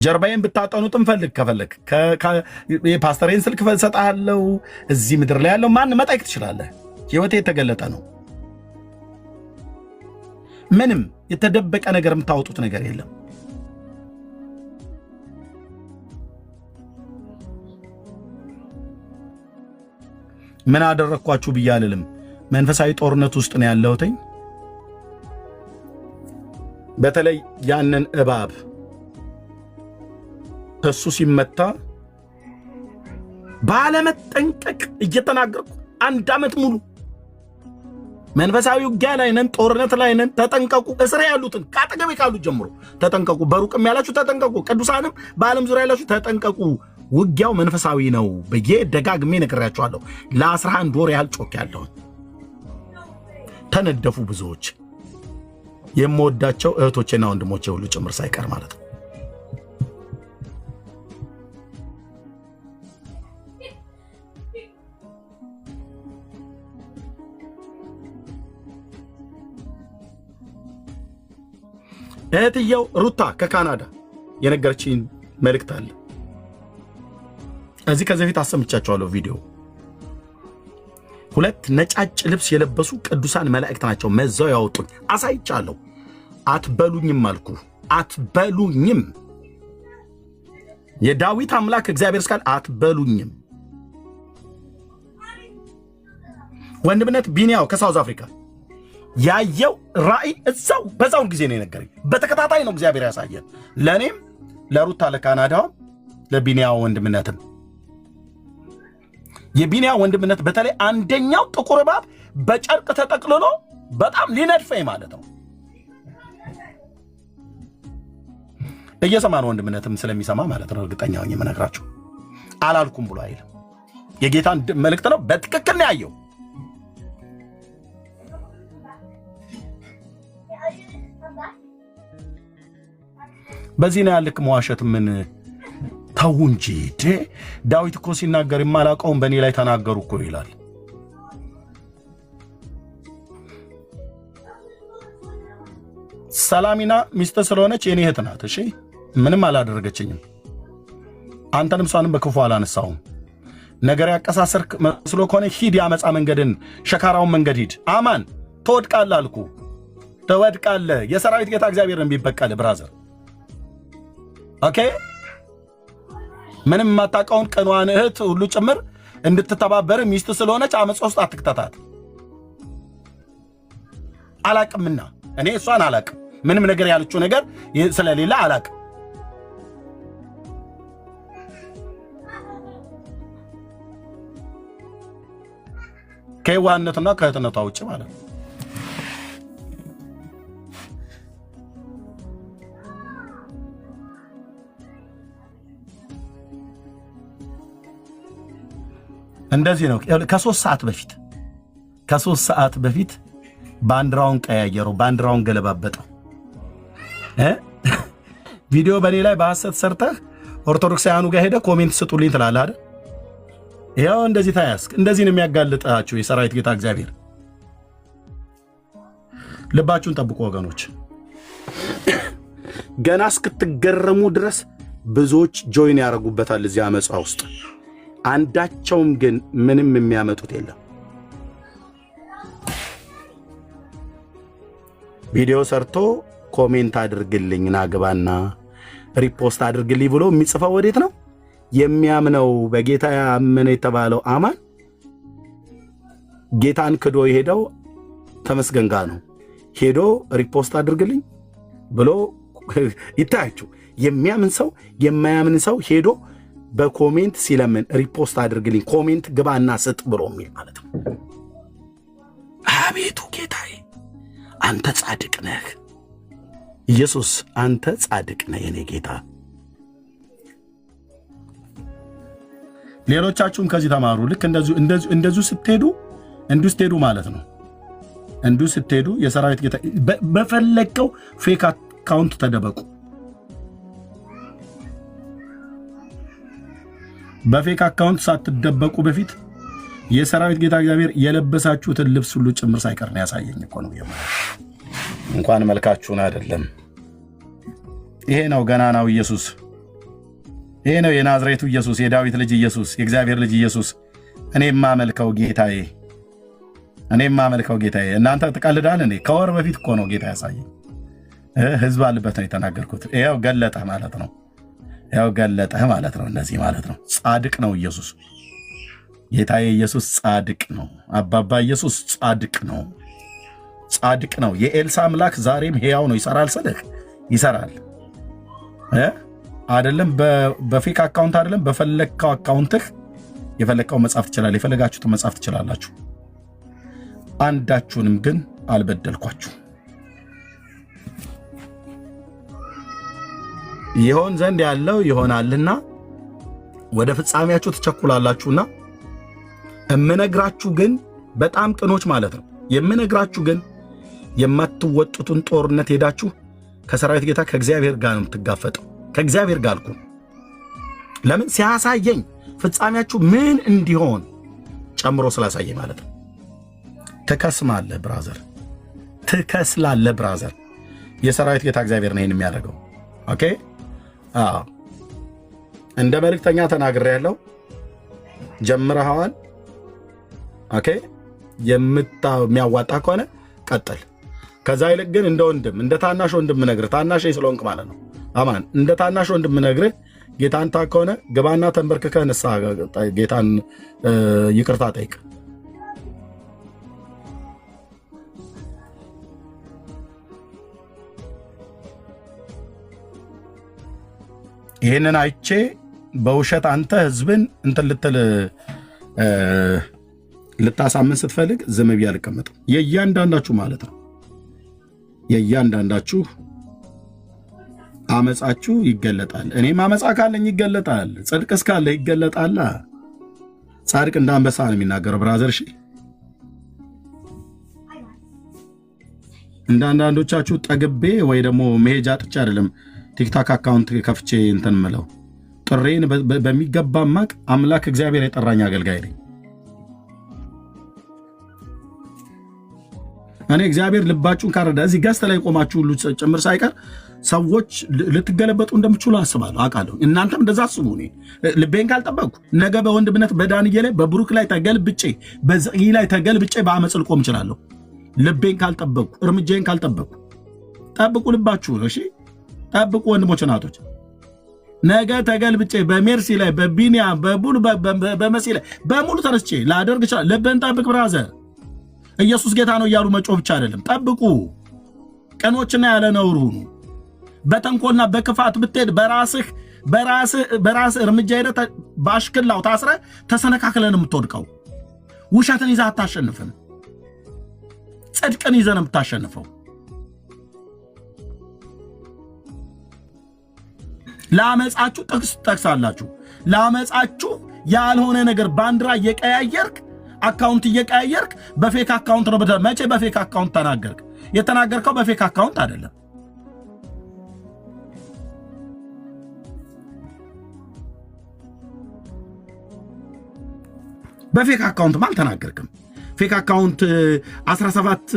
ጀርባዬን ብታጠኑትም ፈልግ ከፈለክ የፓስተሬን ስልክ ሰጣለው እዚህ ምድር ላይ ያለው ማን መጣይክ ትችላለህ። ህይወቴ የተገለጠ ነው። ምንም የተደበቀ ነገር የምታወጡት ነገር የለም። ምን አደረኳችሁ ብዬ አልልም። መንፈሳዊ ጦርነት ውስጥ ነው ያለሁት። በተለይ ያንን እባብ እሱ ሲመታ ባለመጠንቀቅ እየተናገርኩ 1 ዓመት ሙሉ መንፈሳዊ ውጊያ ላይ ነን፣ ጦርነት ላይ ነን። ተጠንቀቁ። እስር ያሉትን ካጠገቤ ካሉት ጀምሮ ተጠንቀቁ። በሩቅም ያላችሁ ተጠንቀቁ። ቅዱሳንም በዓለም ዙሪያ ያላችሁ ተጠንቀቁ። ውጊያው መንፈሳዊ ነው ብዬ ደጋግሜ ነግሬያችኋለሁ። ለ11 ወር ያህል ጮክ ያለሁ ተነደፉ ብዙዎች፣ የምወዳቸው እህቶቼና ወንድሞቼ ሁሉ ጭምር ሳይቀር ማለት ነው። እህትየው ሩታ ከካናዳ የነገረችኝ መልእክት አለ። እዚህ ከዚህ በፊት አሰምቻቸዋለሁ ቪዲዮ። 2 ነጫጭ ልብስ የለበሱ ቅዱሳን መላእክት ናቸው መዘው ያወጡኝ። አሳይቻለሁ። አትበሉኝም አልኩ። አትበሉኝም። የዳዊት አምላክ እግዚአብሔር ስካል አትበሉኝም። ወንድምነት ቢኒያው ከሳውዝ አፍሪካ ያየው ራእይ እዛው በዛው ጊዜ ነው የነገረኝ። በተከታታይ ነው እግዚአብሔር ያሳየን፣ ለኔም ለሩታ ለካናዳው ለቢኒያው ወንድምነትም። የቢኒያው ወንድምነት በተለይ አንደኛው ጥቁር እባብ በጨርቅ ተጠቅልሎ በጣም ሊነድፈኝ ማለት ነው። እየሰማን ወንድምነትም ስለሚሰማ ማለት ነው። እርግጠኛ ነኝ የምነግራችሁ። አላልኩም ብሎ አይልም። የጌታን መልእክት ነው በትክክል ነው ያየው። በዚህ ነው ያልክ መዋሸት ምን ተው እንጂ። ዳዊት እኮ ሲናገር የማላውቀውን በእኔ ላይ ተናገሩ እኮ ይላል። ሰላሚና ሚስት ስለሆነች የኔ እህት ናት። እሺ ምንም አላደረገችኝም። አንተንም እሷንም በክፉ አላነሳውም። ነገር ያቀሳሰርክ መስሎ ከሆነ ሂድ፣ ያመፃ መንገድን ሸካራውን መንገድ ሂድ። አማን ትወድቃለህ አልኩ። ትወድቃለህ። የሰራዊት ጌታ እግዚአብሔር የሚበቀል ብራዘር። ኦኬ ምንም ማታውቀውን ቀኗን እህት ሁሉ ጭምር እንድትተባበር ሚስት ስለሆነች አመጽ ውስጥ አትክተታት። አላቅምና እኔ እሷን አላቅም። ምንም ነገር ያለችው ነገር ስለሌለ አላቅም። ከዋነትና ከእህትነቷ ውጭ ማለት ነው። እንደዚህ ነው። ከ3 ሰዓት በፊት ባንዲራውን ቀያየረው፣ ባንዲራውን ገለባበጠው። ቪዲዮ በኔ ላይ በሐሰት ሰርተህ ኦርቶዶክሳውያኑ ጋር ሄደ ኮሜንት ስጡልኝ ትላለህ አይደል? ይሄው እንደዚህ ታያስክ። እንደዚህ ነው የሚያጋልጣችሁ የሰራዊት ጌታ እግዚአብሔር። ልባችሁን ጠብቁ ወገኖች። ገና እስክትገረሙ ድረስ ብዙዎች ጆይን ያደርጉበታል እዚህ አመጻ ውስጥ። አንዳቸውም ግን ምንም የሚያመጡት የለም። ቪዲዮ ሰርቶ ኮሜንት አድርግልኝ ናግባና ሪፖስት አድርግልኝ ብሎ የሚጽፈው ወዴት ነው? የሚያምነው በጌታ ያመነ የተባለው አማን ጌታን ክዶ የሄደው ተመስገን ጋር ነው። ሄዶ ሪፖስት አድርግልኝ ብሎ ይታያችሁ። የሚያምን ሰው የማያምን ሰው ሄዶ በኮሜንት ሲለምን ሪፖስት አድርግልኝ ኮሜንት ግባና ስጥ ብሎ የሚል ማለት ነው። አቤቱ ጌታዬ አንተ ጻድቅ ነህ። ኢየሱስ አንተ ጻድቅ ነህ የኔ ጌታ። ሌሎቻችሁም ከዚህ ተማሩ። ልክ እንደዚሁ ስትሄዱ ማለት ነው። እንዱ ስትሄዱ የሰራዊት ጌታ በፈለከው ፌክ አካውንት ተደበቁ። በፌክ አካውንት ሳትደበቁ በፊት የሰራዊት ጌታ እግዚአብሔር የለበሳችሁትን ልብስ ሁሉ ጭምር ሳይቀር ነው ያሳየኝ እኮ ነው። እንኳን መልካችሁን አይደለም። ይሄ ነው ገናናው ኢየሱስ። ይሄ ነው የናዝሬቱ ኢየሱስ፣ የዳዊት ልጅ ኢየሱስ፣ የእግዚአብሔር ልጅ ኢየሱስ። እኔም ማመልከው ጌታዬ፣ እኔም ማመልከው ጌታዬ። እናንተ ትቀልዳል እንዴ? ከወር በፊት እኮ ነው ጌታ ያሳየኝ። ህዝብ አለበት ነው የተናገርኩት። ይኸው ገለጠ ማለት ነው። ያው ገለጠ ማለት ነው። እንደዚህ ማለት ነው። ጻድቅ ነው ኢየሱስ። ጌታዬ ኢየሱስ ጻድቅ ነው። አባባ ኢየሱስ ጻድቅ ነው። ጻድቅ ነው። የኤልሳ አምላክ ዛሬም ሕያው ነው። ይሰራል ስልህ ይሰራል አይደለም። በፌክ አካውንት አይደለም፣ በፈለግከው አካውንትህ የፈለግከው መጻፍ ትችላለህ። የፈለጋችሁትን መጻፍ ትችላላችሁ። አንዳችሁንም ግን አልበደልኳችሁ። ይሆን ዘንድ ያለው ይሆናልና ወደ ፍጻሜያችሁ ትቸኩላላችሁና እምነግራችሁ ግን በጣም ቅኖች ማለት ነው። የምነግራችሁ ግን የማትወጡትን ጦርነት ሄዳችሁ ከሰራዊት ጌታ ከእግዚአብሔር ጋር ነው የምትጋፈጠው። ከእግዚአብሔር ጋር አልኩ። ለምን ሲያሳየኝ ፍጻሜያችሁ ምን እንዲሆን ጨምሮ ስላሳየኝ ማለት ነው። ትከስማለህ ብራዘር፣ ትከስላለህ ብራዘር። የሰራዊት ጌታ እግዚአብሔር ነው ይሄን የሚያደርገው። ኦኬ እንደ መልእክተኛ ተናግሬያለሁ። ጀምረሃል። ኦኬ የሚያዋጣ ከሆነ ቀጥል። ከዛ ይልቅ ግን እንደ ወንድም እንደ ታናሽ ወንድም ነግርህ፣ ታናሽ ስለሆንክ ማለት ነው። አማን እንደ ታናሽ ወንድም ነግርህ ጌታን ታ ከሆነ ግባና ተንበርክከህ ንስሐ ጌታን ይቅርታ ጠይቅ። ይህንን አይቼ በውሸት አንተ ህዝብን እንትን ልታሳምን ስትፈልግ ዝም ብዬ አልቀመጥም። የእያንዳንዳችሁ ማለት ነው የእያንዳንዳችሁ አመፃችሁ ይገለጣል። እኔም አመፃ ካለኝ ይገለጣል። ጽድቅ እስካለ ይገለጣል። ጻድቅ እንደ አንበሳ ነው የሚናገረው ብራዘር። እሺ እንደ አንዳንዶቻችሁ ጠግቤ ወይ ደግሞ መሄጃ ጥቻ አይደለም ቲክታክ አካውንት ከፍቼ እንትን ምለው ጥሬን በሚገባ ማቅ አምላክ እግዚአብሔር የጠራኝ አገልጋይ ነኝ። እኔ እግዚአብሔር ልባችሁን ካረዳ እዚህ ገዝተ ላይ ቆማችሁ ሁሉ ጭምር ሳይቀር ሰዎች ልትገለበጡ እንደምችሉ አስባለሁ፣ አውቃለሁ። እናንተም እንደዛ አስቡ። እኔ ልቤን ካልጠበቅኩ ነገ በወንድምነት በዳንዬ ላይ በብሩክ ላይ ተገልብጬ በዘይ ላይ ተገልብጬ በአመፅ ልቆም እችላለሁ። ልቤን ካልጠበቅኩ፣ እርምጃዬን ካልጠበቅኩ። ጠብቁ ልባችሁን። እሺ ጠብቁ ወንድሞች እናቶች። ነገ ተገልብጬ በሜርሲ ላይ በቢኒያም በቡል በመሲ ላይ በሙሉ ተነስቼ ላደርግ ይችላል። ልብን ጠብቅ ብራዘር። ኢየሱስ ጌታ ነው እያሉ መጮህ ብቻ አይደለም። ጠብቁ። ቀኖችና ያለ ነውር ሁኑ። በተንኮልና በክፋት ብትሄድ በራስህ እርምጃ ሄደህ በአሽክላው ታስረህ ተሰነካክለን የምትወድቀው። ውሸትን ይዘህ አታሸንፍም። ጽድቅን ይዘህ ነው የምታሸንፈው። ለአመፃችሁ ጥቅስ ጠቅሳላችሁ። ለአመፃችሁ ያልሆነ ነገር ባንዲራ እየቀያየርክ አካውንት እየቀያየርክ በፌክ አካውንት ነው። መቼ በፌክ አካውንት ተናገርክ? የተናገርከው በፌክ አካውንት አይደለም። በፌክ አካውንት አልተናገርክም። ፌክ አካውንት 17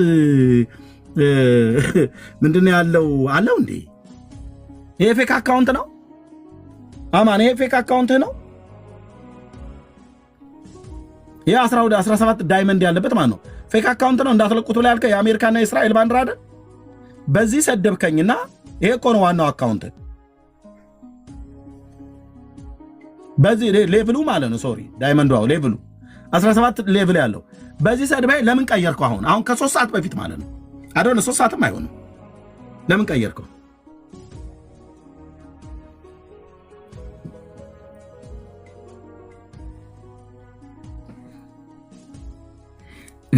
ምንድነው ያለው አለው እንዴ? ይሄ ፌክ አካውንት ነው። አማን ይሄ ፌክ አካውንት ነው። ይሄ 17 ዳይመንድ ያለበት ማለት ነው ፌክ አካውንት ነው። እንዳትለቁት ላይ ያልከ የአሜሪካና የእስራኤል ባንዲራ አይደል? በዚህ ሰደብከኝና ይሄ እኮ ነው ዋናው አካውንት። በዚህ ሌቭሉ ማለት ነው። ሶሪ ዳይመንዱ ሌቭሉ 17 ሌቭል ያለው በዚህ ሰድባይ ለምን ቀየርከው? አሁን ከ3 ሰዓት በፊት ማለት ነው አይደል? 3 ሰዓትም አይሆንም። ለምን ቀየርከው?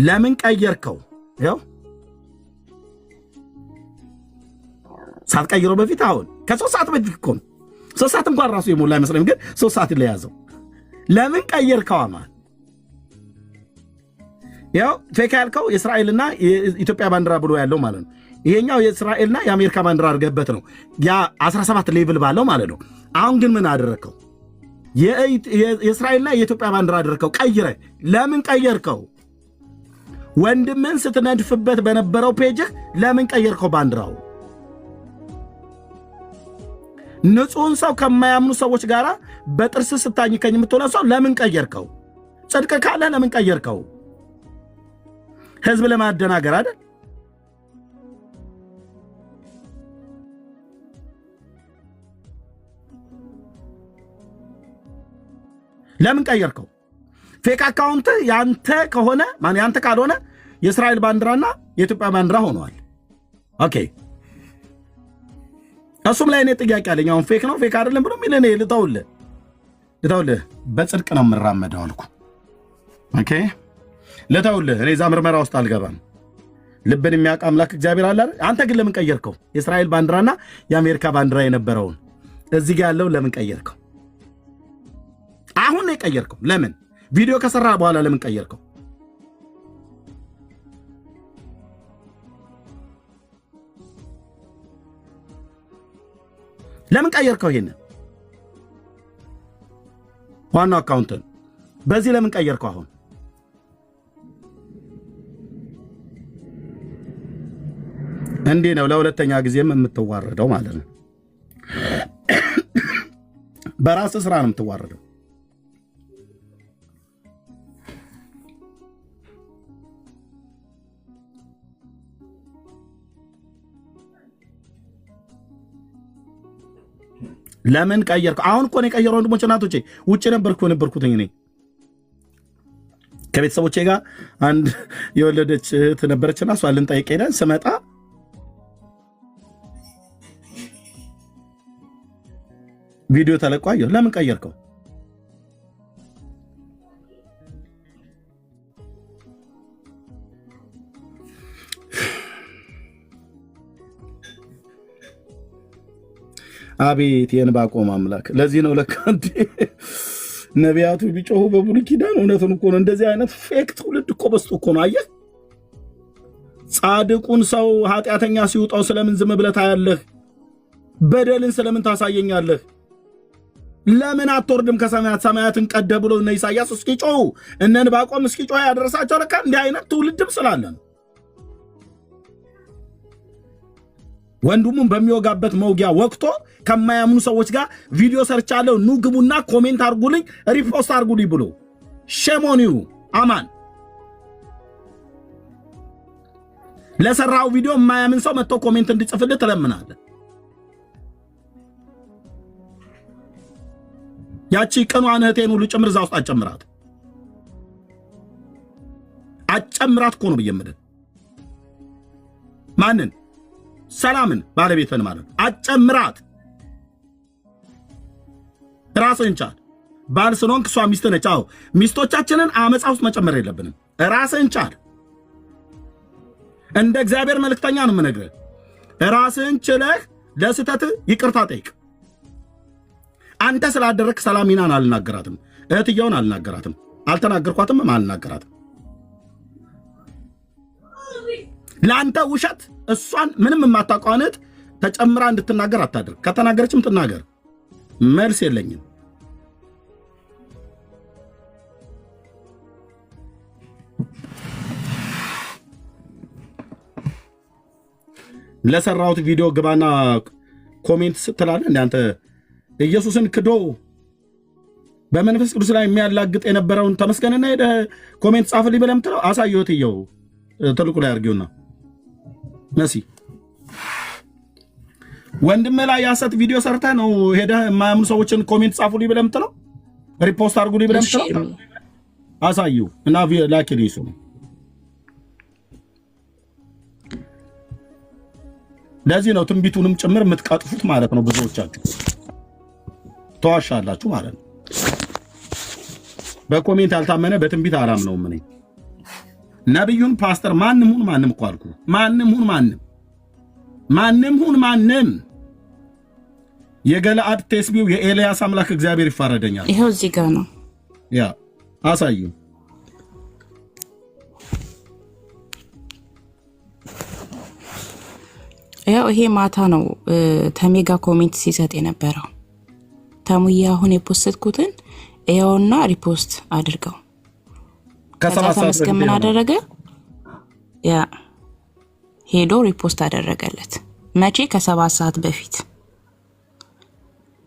ለምን ቀየርከው? ያው ሳትቀይረው በፊት አሁን ከ3 ሰዓት በፊት እኮ ነው። 3 ሰዓት እንኳን ራሱ የሞላ አይመስልም፣ ግን 3 ሰዓት ለያዘው። ለምን ቀየርከው? አማን ያው ፌክ ያልከው የእስራኤልና የኢትዮጵያ ባንዲራ ብሎ ያለው ማለት ነው። ይሄኛው የእስራኤልና የአሜሪካ ባንዲራ አድርገህበት ነው ያ 17 ሌቭል ባለው ማለት ነው። አሁን ግን ምን አደረከው? የእስራኤልና የኢትዮጵያ ባንዲራ አደረከው ቀይረ። ለምን ቀየርከው? ወንድምን ስትነድፍበት በነበረው ፔጅህ ለምን ቀየርከው ባንዲራው? ንጹህን ሰው ከማያምኑ ሰዎች ጋር በጥርስ ስታኝከኝ የምትሆነው ሰው ለምን ቀየርከው? ጽድቅ ካለ ለምን ቀየርከው? ህዝብ ለማደናገር አይደል? ለምን ቀየርከው? ፌክ አካውንት ያንተ ከሆነ ማን ያንተ ካልሆነ የእስራኤል ባንዲራና የኢትዮጵያ ባንዲራ ሆነዋል። ኦኬ እሱም ላይ እኔ ጥያቄ አለኝ። አሁን ፌክ ነው ፌክ አይደለም ብሎ ሚል እኔ ልተውልህ በጽድቅ ነው የምራመደው አልኩ። ኦኬ ልተውልህ፣ እኔ እዛ ምርመራ ውስጥ አልገባም። ልብን የሚያውቅ አምላክ እግዚአብሔር አለ። አንተ ግን ለምን ቀየርከው? የእስራኤል ባንዲራና የአሜሪካ ባንዲራ የነበረውን እዚህ ጋር ያለውን ለምን ቀየርከው? አሁን ነው የቀየርከው። ለምን ቪዲዮ ከሰራ በኋላ ለምን ቀየርከው? ለምን ቀየርከው? ይሄን ዋናው አካውንትን በዚህ ለምን ቀየርከው? አሁን እንዲህ ነው ለሁለተኛ ጊዜም የምትዋረደው ማለት ነው። በራስ ስራ ነው የምትዋረደው። ለምን ቀየርከው? አሁን እኮ ነው የቀየረው። ወንድሞቼ እናቶቼ ውጭ ነበርኩት እኔ ከቤተሰቦቼ ጋር አንድ የወለደች እህት ነበረችና እሷ ልንጠይቅ ሄደን ስመጣ ቪዲዮ ተለቋየሁ። ለምን ቀየርከው? አቤት የዕንባቆም አምላክ። ለዚህ ነው ለካ ነቢያቱ ቢጮሁ በብሉይ ኪዳን እውነቱን እኮ ነው። እንደዚህ አይነት ፌክ ትውልድ እኮ በስቶ እኮ ነው። አየህ ጻድቁን ሰው ኃጢአተኛ ሲውጣው ስለምን ዝም ብለህ ታያለህ? በደልን ስለምን ታሳየኛለህ? ለምን አትወርድም ከሰማያት? ሰማያትን ቀደ ብሎ እነ ኢሳያስ እስኪጮሁ እነ ዕንባቆም እስኪጮሁ ያደረሳቸው ለካ እንዲህ አይነት ትውልድም ስላለ ነው። ወንድሙን በሚወጋበት መውጊያ ወቅቶ ከማያምኑ ሰዎች ጋር ቪዲዮ ሰርቻለሁ ኑ ግቡና ኮሜንት አርጉልኝ ሪፖስት አርጉልኝ ብሎ ሸሞኒው አማን ለሰራው ቪዲዮ የማያምን ሰው መጥቶ ኮሜንት እንዲጽፍልህ ትለምናለህ። ያቺ ቀኗን እህቴን ሁሉ ጭምር እዛ ውስጥ አጨምራት እኮ ነው ብየምልህ። ማንን? ሰላምን ባለቤትን ማለት አጨምራት። ራስህን ቻል። ባል ስለሆንክ እሷ ሚስት ነች። አዎ ሚስቶቻችንን አመፃ ውስጥ መጨመር የለብንም። ራስህን ቻል። እንደ እግዚአብሔር መልእክተኛ ነው የምነግርህ። ራስህን ችለህ ለስተት ይቅርታ ጠይቅ። አንተ ስላደረክ ሰላሚናን አልናገራትም፣ እህትየውን አልናገራትም፣ አልተናገርኳትም፣ አልናገራትም። ለአንተ ውሸት እሷን ምንም የማታውቀው ተጨምራ እንድትናገር አታድርግ። ከተናገረችም ትናገር፣ መልስ የለኝም። ለሰራሁት ቪዲዮ ግባና ኮሜንት ስትላለህ እንደ አንተ ኢየሱስን ክዶ በመንፈስ ቅዱስ ላይ የሚያላግጥ የነበረውን ተመስገንና ሄደህ ኮሜንት ጻፍልኝ ብለህ የምትለው አሳየሁት። ይኸው ትልቁ ላይ አድርጌውና መሲ ወንድም ላይ ያሰት ቪዲዮ ሰርተህ ነው ሄደህ የማያምኑ ሰዎችን ኮሜንት ጻፉልኝ ብለህ የምትለው ሪፖስት አድርጉልኝ ብለህ የምትለው አሳየው እና ላኪልኝ። እሱ ለዚህ ነው ትንቢቱንም ጭምር የምትቀጥፉት ማለት ነው። ብዙዎቻችሁ ተዋሻላችሁ ማለት ነው። በኮሜንት ያልታመነ በትንቢት አላምነውም እኔ። ነብዩን ፓስተር ማንም ሁን ማንም እኮ አልኩ። ማንም ሁን ማንም የገለአድ ቴስቢው የኤልያስ አምላክ እግዚአብሔር ይፋረደኛል። ይሄው እዚህ ጋር ነው። ያ አሳዩ። ያው ይሄ ማታ ነው ተሜጋ ኮሜንት ሲሰጥ የነበረው። ተሙያ አሁን የፖስትኩትን ይኸውና ሪፖስት አድርገው። ከዛ ተመስገን ምን አደረገ? ያ ሄዶ ሪፖስት አደረገለት። መቼ? ከ7 ሰዓት በፊት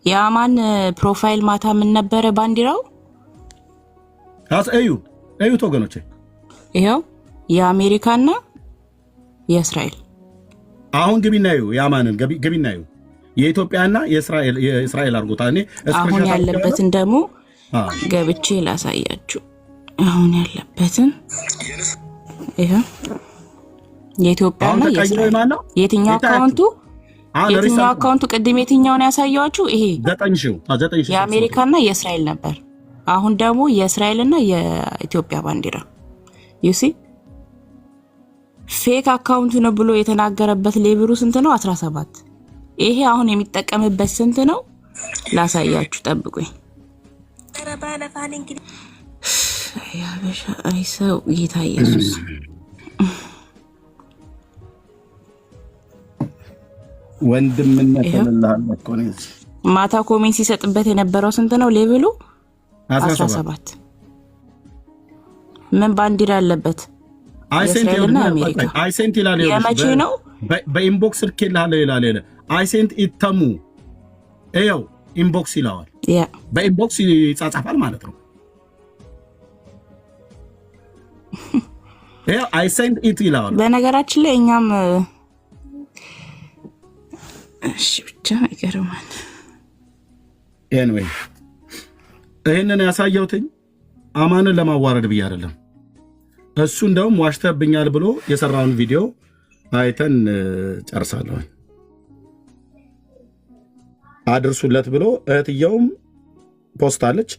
የአማን ፕሮፋይል ማታ ምን ነበረ ባንዲራው? እዩት ወገኖቼ፣ ይሄው የአሜሪካና የእስራኤል። አሁን ግቢና እዩ፣ የአማንን ግቢና እዩ። የኢትዮጵያና የእስራኤል አርጎታ። እኔ አሁን ያለበትን ደግሞ ገብቼ ላሳያችሁ። አሁን ያለበትን ይሄው የኢትዮጵያና የእስራኤል የትኛው አካውንቱ ቅድም የትኛውን ያሳያችሁ? ይሄ 9 የአሜሪካና የእስራኤል ነበር። አሁን ደግሞ የእስራኤልና የኢትዮጵያ ባንዲራ ዩሲ ፌክ አካውንት ነው ብሎ የተናገረበት ሌብሩ ስንት ነው? 17። ይሄ አሁን የሚጠቀምበት ስንት ነው? ላሳያችሁ፣ ጠብቁኝ። ያበሻ አይሰው ጌታ ኢየሱስ ወንድምነት ተለላህ እኮ ነው። ማታ ኮሜንት ሲሰጥበት የነበረው ስንት ነው? ሌብሉ 17። ምን ባንዲራ አለበት? አይሴንት አሜሪካ አይሴንት ይላል። የመቼ ነው? በኢንቦክስ ልኬልሃለሁ ይላል። አይሴንት ኢተሙ ይኸው ኢንቦክስ ይላል። በኢንቦክስ ይጻጻፋል ማለት ነው። ይኸው አይሴንት ኢት ይላል። በነገራችን ላይ እኛም እሺ ብቻ ይገርማል። ኤኒዌይ ይሄንን ያሳየውትኝ አማንን ለማዋረድ ብዬ አይደለም። እሱ እንደውም ዋሽተብኛል ብሎ የሰራውን ቪዲዮ አይተን ጨርሳለሁ። አድርሱለት ብሎ እህትየውም ፖስት አለች፣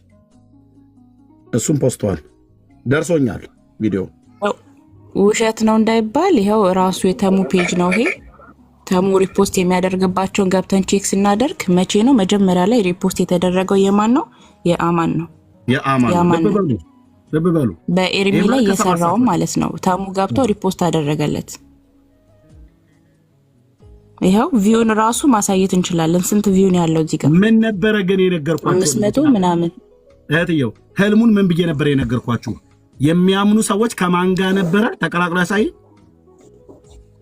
እሱም ፖስቷል። ደርሶኛል ቪዲዮ። ውሸት ነው እንዳይባል ይኸው ራሱ የተሙ ፔጅ ነው ይሄ። ተሙ ሪፖስት የሚያደርግባቸውን ገብተን ቼክ ስናደርግ መቼ ነው መጀመሪያ ላይ ሪፖስት የተደረገው? የማን ነው? የአማን ነው። የአማን ልብ በሉ። በኤርሚ ላይ የሰራውም ማለት ነው። ተሙ ገብቶ ሪፖስት አደረገለት። ይኸው ቪውን ራሱ ማሳየት እንችላለን። ስንት ቪውን ያለው እዚህ ጋር ምን ነበረ ግን የነገርኳችሁ? 500 ምናምን። እህትየው ህልሙን ምን ብዬ ነበር የነገርኳችሁ? የሚያምኑ ሰዎች ከማን ጋር ነበረ ተቀላቅሎ ያሳይ?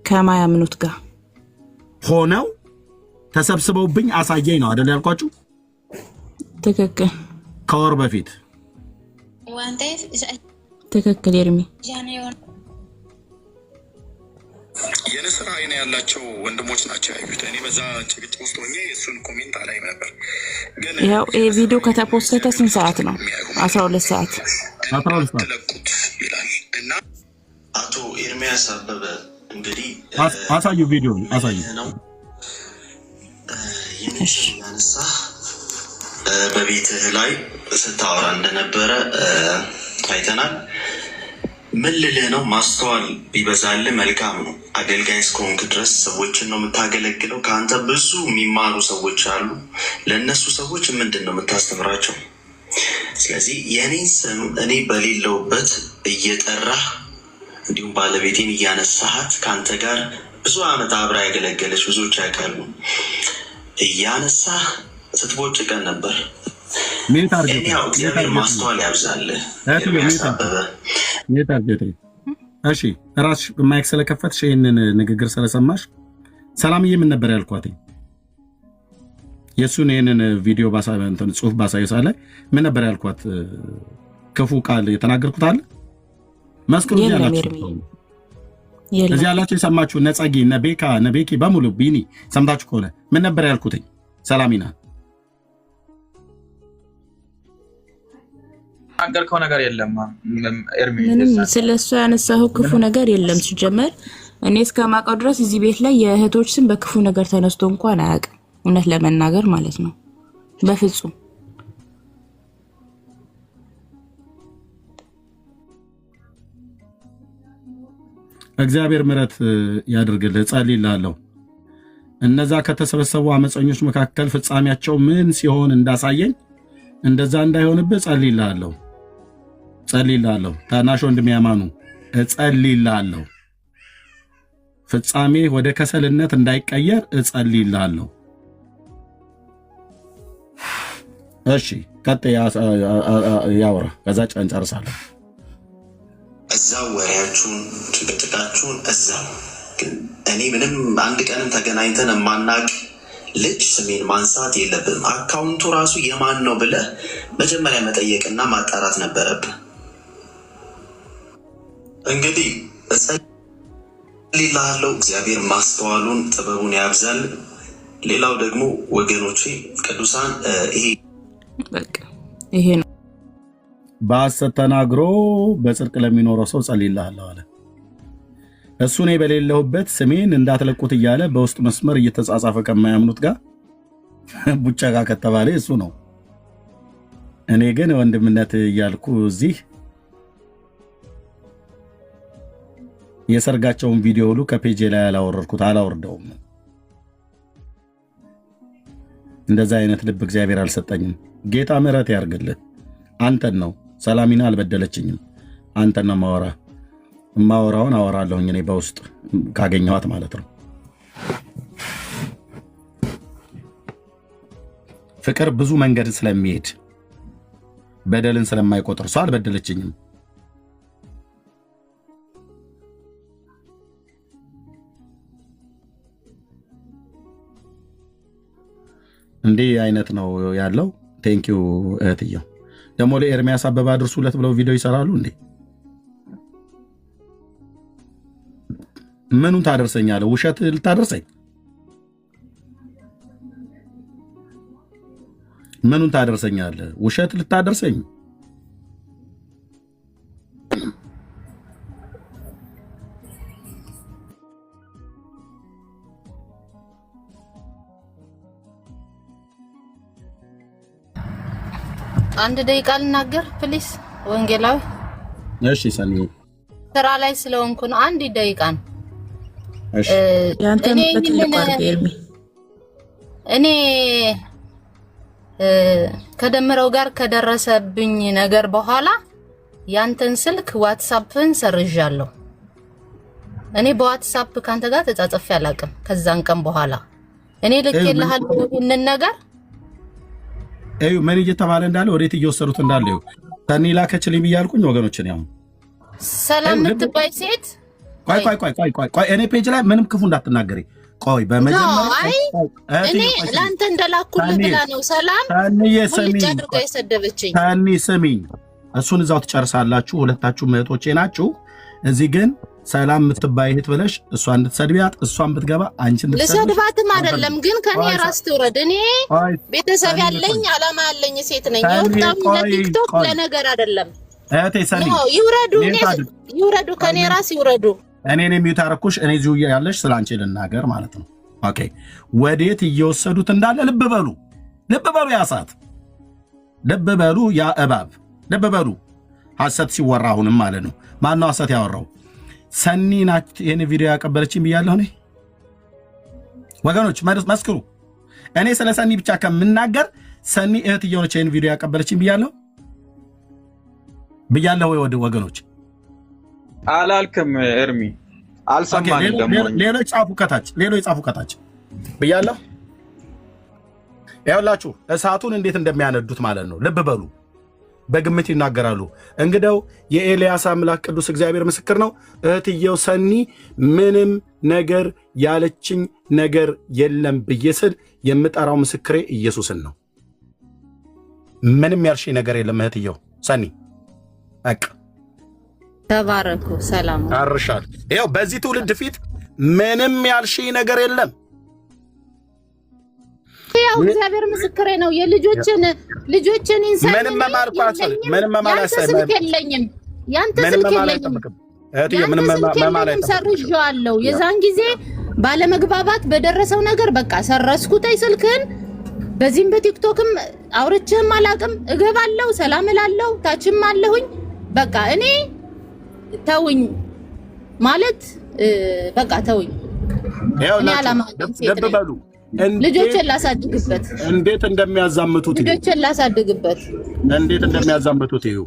ከማያምኑት ጋር ሆነው ተሰብስበውብኝ አሳየኝ ነው አይደል ያልኳችሁ? ትክክል። ከወር በፊት ትክክል። ኤርሚ የንስር አይን ያላቸው ወንድሞች ናቸው ያዩት። እኔ በዛ ጭቅጭቅ ውስጥ ሆኜ የእሱን ኮሜንት አላይም ነበር። ግን ያው ይሄ ቪዲዮ ከተፖስተተ ስንት ሰዓት ነው? 12 ሰዓት ተለቁት ይላል እና አቶ ኤርሚያስ አበበ እንግዲህ አሳዩ፣ ቪዲዮ አሳዩ ነው ያነሳ በቤትህ ላይ ስታወራ እንደነበረ አይተናል። ምን ልልህ ነው? ማስተዋል ቢበዛልህ መልካም ነው። አገልጋይ እስከሆንክ ድረስ ሰዎችን ነው የምታገለግለው። ከአንተ ብዙ የሚማሩ ሰዎች አሉ። ለእነሱ ሰዎች ምንድን ነው የምታስተምራቸው? ስለዚህ የእኔን ስም እኔ በሌለውበት እየጠራህ እንዲሁም ባለቤቴን እያነሳሃት ከአንተ ጋር ብዙ ዓመት አብራ ያገለገለች ብዙዎች ያውቃሉ። እያነሳህ ስትቦጭቀን ነበር። እኔው እግዚአብሔር ማስተዋል ያብዛልህ። እሺ ራስሽ ማይክ ስለከፈትሽ ይህንን ንግግር ስለሰማሽ ሰላምዬ ምን ነበር ያልኳት? የእሱን ይህንን ቪዲዮ ጽሁፍ ባሳየ ሰዓት ላይ ምን ነበር ያልኳት? ክፉ ቃል የተናገርኩት አለ? መስክሩ። እዚህ ያላችሁ የሰማችሁ ነጸጊ፣ ነቤካ፣ ነቤኪ በሙሉ ቢኒ ሰምታችሁ ከሆነ ምን ነበር ያልኩትኝ? ሰላሚና ተናገርከው ነገር የለም ኤርሚ። ምንም ስለሱ ያነሳው ክፉ ነገር የለም። ሲጀመር እኔ እስከማውቀው ድረስ እዚህ ቤት ላይ የእህቶች ስም በክፉ ነገር ተነስቶ እንኳን አያውቅም። እውነት ለመናገር ማለት ነው። በፍጹም እግዚአብሔር ምሕረት ያድርግልህ። ጸልይልሃለሁ። እነዛ ከተሰበሰቡ አመፀኞች መካከል ፍጻሜያቸው ምን ሲሆን እንዳሳየኝ እንደዛ እንዳይሆንብህ ጸልይልሃለሁ። ታናሽ ወንድሜ ያማኑ እጸልይልሃለሁ። ፍጻሜ ወደ ከሰልነት እንዳይቀየር እጸልይልሃለሁ። እሺ ቀጥይ፣ ያውራ፣ ከዛ ጨርሳለሁ። እዛው ወሬያችሁን ጭቅጭቃችሁን እዛው። ግን እኔ ምንም አንድ ቀንም ተገናኝተን የማናቅ ልጅ ስሜን ማንሳት የለብም። አካውንቱ ራሱ የማን ነው ብለህ መጀመሪያ መጠየቅና ማጣራት ነበረብህ። እንግዲህ እጸልይልሃለሁ፣ እግዚአብሔር ማስተዋሉን ጥበቡን ያብዛል። ሌላው ደግሞ ወገኖቼ ቅዱሳን ይሄ ነው። በሐሰት ተናግሮ በጽድቅ ለሚኖረው ሰው ጸልይልሃለሁ አለ። እሱ እኔ በሌለሁበት ስሜን እንዳትለቁት እያለ በውስጥ መስመር እየተጻጻፈ ከማያምኑት ጋር ቡጨጋ ከተባለ እሱ ነው። እኔ ግን ወንድምነት እያልኩ እዚህ የሰርጋቸውን ቪዲዮ ሁሉ ከፔጄ ላይ አላወርደውም። እንደዛ አይነት ልብ እግዚአብሔር አልሰጠኝም። ጌታ ምሕረት ያርግልህ። አንተን ነው ሰላሚና አልበደለችኝም። አንተን ነው ማወራውን አወራለሁኝ እኔ በውስጥ ካገኘኋት ማለት ነው። ፍቅር ብዙ መንገድ ስለሚሄድ በደልን ስለማይቆጥር ሰው አልበደለችኝም። እንዲህ አይነት ነው ያለው። ቴንኪዩ እህትየው። ደግሞ ለኤርሚያስ አበባ አድርሱለት ብለው ቪዲዮ ይሰራሉ እንዴ? ምኑን ታደርሰኛለህ? ውሸት ልታደርሰኝ? ምኑን ታደርሰኛለህ? ውሸት ልታደርሰኝ? አንድ ደቂቃ ልናገር ፕሊስ ወንጌላዊ። እሺ ሰኒ፣ ስራ ላይ ስለሆንኩ ነው። አንድ ደቂቃ ነው። እሺ እኔ ከደምረው ጋር ከደረሰብኝ ነገር በኋላ ያንተን ስልክ ዋትስአፕን ሰርዣለሁ። እኔ በዋትስአፕ ካንተ ጋር ተጻጽፌ አላውቅም። ከዛን ቀን በኋላ እኔ ልኬልሃለሁ ይሄንን ነገር እዩ ምን እየተባለ እንዳለ ወዴት እየወሰዱት እንዳለ እዩ። ሰኒ ላከችልኝ ብያልኩኝ ወገኖችን። ያው ሰላም የምትባይ ሴት ቆይ እኔ ፔጅ ላይ ምንም ክፉ እንዳትናገሪ። ቆይ በመጀመሪያ እኔ ላንተ እንደላኩልህ ብላ ነው ሰላም ሙልጭ አድርጋ የሰደበችኝ። ሰኒ ስሚኝ፣ እሱን እዛው ትጨርሳላችሁ። ሁለታችሁ እህቶቼ ናችሁ። እዚህ ግን ሰላም የምትባይ እህት ብለሽ እሷ እንድትሰድቢያት እሷን ብትገባ አንቺ ልሰድባትም አይደለም፣ ግን ከኔ ራስ ትውረድ። እኔ ቤተሰብ ያለኝ አላማ ያለኝ ሴት ነኝ። የወጣው ለቲክቶክ ለነገር አይደለም። እህቴ ሰኒ ይውረዱ፣ ከኔ ራስ ይውረዱ። እኔን የሚዩት አደረኩሽ። እኔ እዚሁ ያለሽ ስለ አንቺ ልናገር ማለት ነው። ኦኬ፣ ወዴት እየወሰዱት እንዳለ ልብ በሉ፣ ልብ በሉ። ያ ሰዓት ልብ በሉ፣ ያ እባብ ልብ በሉ። ሐሰት ሲወራ አሁንም ማለት ነው። ማነው ሐሰት ያወራው? ሰኒ ናት ይህን ቪዲዮ ያቀበለችኝ ብያለሁ። እኔ ወገኖች መስክሩ። እኔ ስለ ሰኒ ብቻ ከምናገር ሰኒ እህት እየሆነች ይህን ቪዲዮ ያቀበለችኝ ብያለሁ ወይ ወገኖች? አላልክም ኤርሚ፣ አልሰማንም። ደግሞ ሌሎች ጻፉ ከታች ብያለሁ። ያውላችሁ እሳቱን እንዴት እንደሚያነዱት ማለት ነው። ልብ በሉ። በግምት ይናገራሉ። እንግዲያው የኤልያስ አምላክ ቅዱስ እግዚአብሔር ምስክር ነው። እህትየው ሰኒ ምንም ነገር ያለችኝ ነገር የለም ብዬ ስል የምጠራው ምስክሬ ኢየሱስን ነው። ምንም ያልሽኝ ነገር የለም እህትየው ሰኒ። በቃ ተባረኩ። ሰላም አርሻል። ይኸው በዚህ ትውልድ ፊት ምንም ያልሽኝ ነገር የለም። ያው እግዚአብሔር ምስክሬ ነው። የልጆችን ኢንሳይት ምንም መማልኳት ምንም መማላሰ የለኝም። ያንተ ስልክ የለኝም። እህትዬ ምንም መማላይ ሰርዣለሁ። የዛን ጊዜ ባለመግባባት በደረሰው ነገር በቃ ሰረስኩታይ ስልክህን። በዚህም በቲክቶክም አውርቼህም አላቅም። እገባለሁ፣ ሰላም እላለሁ፣ ታችም አለሁኝ። በቃ እኔ ተውኝ ማለት በቃ ተውኝ። ያው ልብ በሉ። ልጆችን ላሳድግበት እንዴት እንደሚያዛምቱት ይሁ።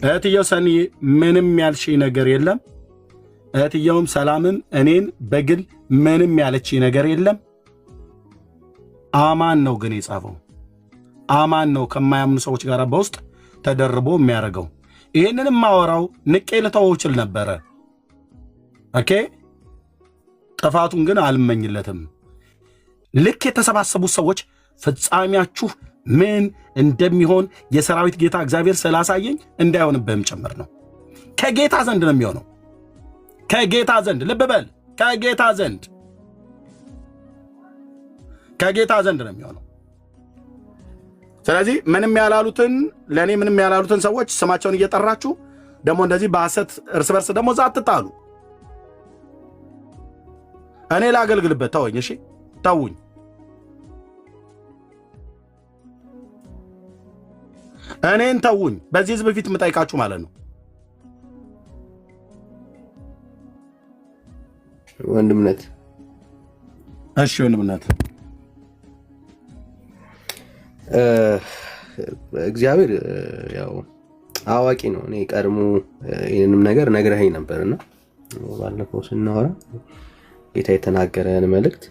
እህትየው ሰኒ ምንም ያልሽኝ ነገር የለም። እህትየውም ሰላምም እኔን በግል ምንም ያለችኝ ነገር የለም። አማን ነው ግን የጻፈው አማን ነው ከማያምኑ ሰዎች ጋር በውስጥ ተደርቦ የሚያደርገው። ይህንንም ማወራው ንቄ ልተወው እችል ነበረ። ኦኬ፣ ጥፋቱን ግን አልመኝለትም። ልክ የተሰባሰቡት ሰዎች ፍጻሜያችሁ ምን እንደሚሆን የሰራዊት ጌታ እግዚአብሔር ስላሳየኝ እንዳይሆንብህም ጭምር ነው። ከጌታ ዘንድ ነው የሚሆነው። ከጌታ ዘንድ ልብ በል፣ ከጌታ ዘንድ ነው የሚሆነው። ስለዚህ ምንም ያላሉትን ለእኔ ምንም ያላሉትን ሰዎች ስማቸውን እየጠራችሁ ደግሞ እንደዚህ በሐሰት እርስ በርስ ደግሞ እዛ አትጣሉ። እኔ ላገልግልበት ተወኝ። እሺ ተውኝ። እኔን ተውኝ። በዚህ ህዝብ ፊት የምጠይቃችሁ ማለት ነው። ወንድምነት እሺ ወንድምነት እግዚአብሔር ያው አዋቂ ነው። እኔ ቀድሞ ይህንንም ነገር ነግረኸኝ ነበርና ባለፈው ስናወራ ጌታ የተናገረን መልእክት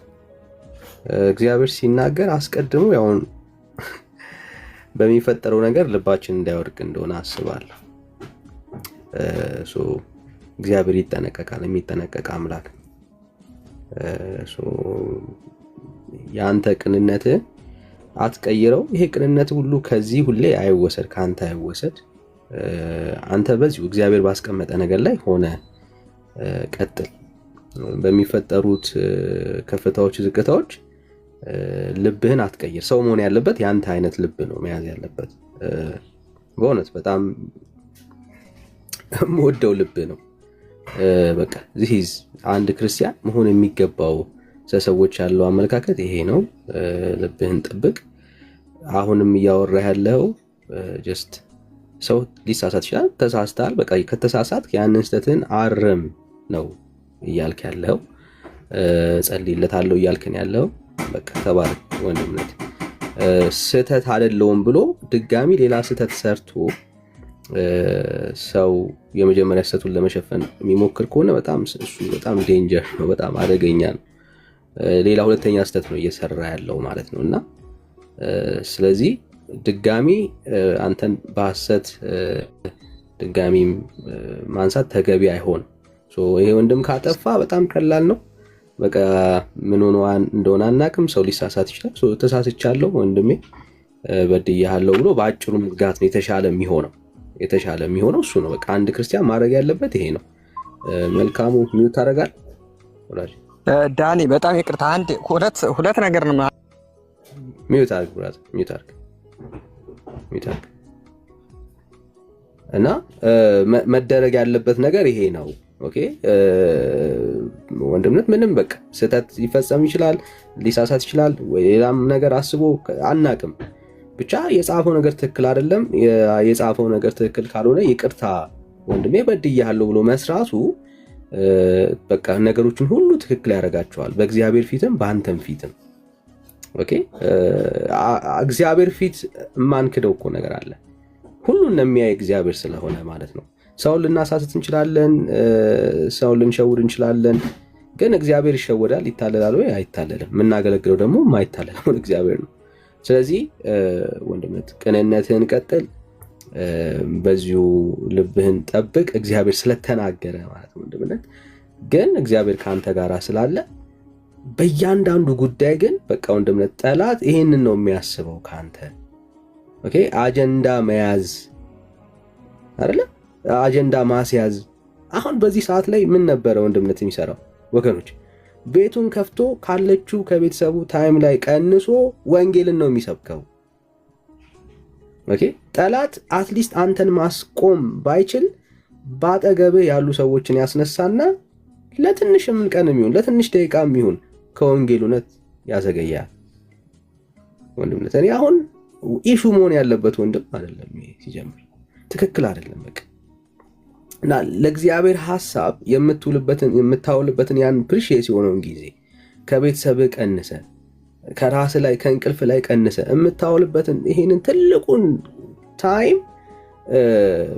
እግዚአብሔር ሲናገር አስቀድሞ ያው በሚፈጠረው ነገር ልባችን እንዳይወድቅ እንደሆነ አስባለሁ። እግዚአብሔር ይጠነቀቃል፣ የሚጠነቀቅ አምላክ። የአንተ ቅንነት አትቀይረው። ይሄ ቅንነት ሁሉ ከዚህ ሁሌ አይወሰድ፣ ከአንተ አይወሰድ። አንተ በዚሁ እግዚአብሔር ባስቀመጠ ነገር ላይ ሆነ ቀጥል። በሚፈጠሩት ከፍታዎች፣ ዝቅታዎች ልብህን አትቀይር። ሰው መሆን ያለበት ያንተ አይነት ልብ ነው መያዝ ያለበት። በእውነት በጣም የምወደው ልብ ነው። በቃ ዚስ አንድ ክርስቲያን መሆን የሚገባው ሰዎች ያለው አመለካከት ይሄ ነው። ልብህን ጠብቅ። አሁንም እያወራህ ያለው ጀስት ሰው ሊሳሳት ይችላል። ተሳስተሃል፣ በቃ ከተሳሳት ያንን ስህተትን አርም ነው እያልክ ያለው። ጸልይለታለሁ እያልክን ያለው። በቃ ተባረክ ወንድምነት። ስህተት አይደለውም ብሎ ድጋሚ ሌላ ስህተት ሰርቶ ሰው የመጀመሪያ ስህተቱን ለመሸፈን የሚሞክር ከሆነ በጣም ዴንጀር ነው፣ በጣም አደገኛ ነው። ሌላ ሁለተኛ ስህተት ነው እየሰራ ያለው ማለት ነው። እና ስለዚህ ድጋሚ አንተን በሐሰት ድጋሚ ማንሳት ተገቢ አይሆንም። ይሄ ወንድም ካጠፋ በጣም ቀላል ነው። በቃ ምን ሆኖ እንደሆነ አናውቅም። ሰው ሊሳሳት ይችላል። ተሳስቻለሁ ወንድሜ በድያለሁ ብሎ በአጭሩ መዝጋት ነው የተሻለ የሚሆነው እሱ ነው። በቃ አንድ ክርስቲያን ማድረግ ያለበት ይሄ ነው። መልካሙ ሚውት ታደርጋለህ ወላጅ ዳኒ በጣም ይቅርታ፣ አንድ ሁለት ነገር ነው። ሚውት አድርግ ብራዘር፣ ሚውት አድርግ። እና መደረግ ያለበት ነገር ይሄ ነው። ኦኬ ወንድምነት ምንም በቃ ስህተት ሊፈጸም ይችላል፣ ሊሳሳት ይችላል፣ ወይ ሌላም ነገር አስቦ አናቅም። ብቻ የጻፈው ነገር ትክክል አይደለም። የጻፈው ነገር ትክክል ካልሆነ ይቅርታ ወንድሜ በድያለሁ ብሎ መስራቱ በቃ ነገሮችን ሁሉ ትክክል ያደርጋቸዋል፣ በእግዚአብሔር ፊትም በአንተም ፊትም። ኦኬ እግዚአብሔር ፊት የማንክደው እኮ ነገር አለ። ሁሉን የሚያይ እግዚአብሔር ስለሆነ ማለት ነው። ሰውን ልናሳስት እንችላለን፣ ሰውን ልንሸውድ እንችላለን። ግን እግዚአብሔር ይሸወዳል? ይታለላል ወይ? አይታለልም። የምናገለግለው ደግሞ የማይታለለው እግዚአብሔር ነው። ስለዚህ ወንድምነት ቅንነትህን ቀጥል፣ በዚሁ ልብህን ጠብቅ። እግዚአብሔር ስለተናገረ ማለት ነው ወንድምነት። ግን እግዚአብሔር ከአንተ ጋር ስላለ በእያንዳንዱ ጉዳይ ግን በቃ ወንድምነት ጠላት ይሄንን ነው የሚያስበው ከአንተ። ኦኬ አጀንዳ መያዝ አይደለ? አጀንዳ ማስያዝ። አሁን በዚህ ሰዓት ላይ ምን ነበረ ወንድምነት የሚሰራው ወገኖች? ቤቱን ከፍቶ ካለችው ከቤተሰቡ ታይም ላይ ቀንሶ ወንጌልን ነው የሚሰብከው። ኦኬ ጠላት አትሊስት አንተን ማስቆም ባይችል ባጠገብህ ያሉ ሰዎችን ያስነሳና ለትንሽ ምን ቀን የሚሆን ለትንሽ ደቂቃ የሚሆን ከወንጌል እውነት ያዘገያል ወንድምነት። እኔ አሁን ኢሹ መሆን ያለበት ወንድም አይደለም፣ ይሄ ሲጀምር ትክክል አይደለም። በቃ እና ለእግዚአብሔር ሐሳብ የምታውልበትን ያን ፕሪሺየስ የሆነውን ጊዜ ከቤተሰብህ ቀንሰ፣ ከራስ ላይ ከእንቅልፍ ላይ ቀንሰ የምታውልበትን ይሄንን ትልቁን ታይም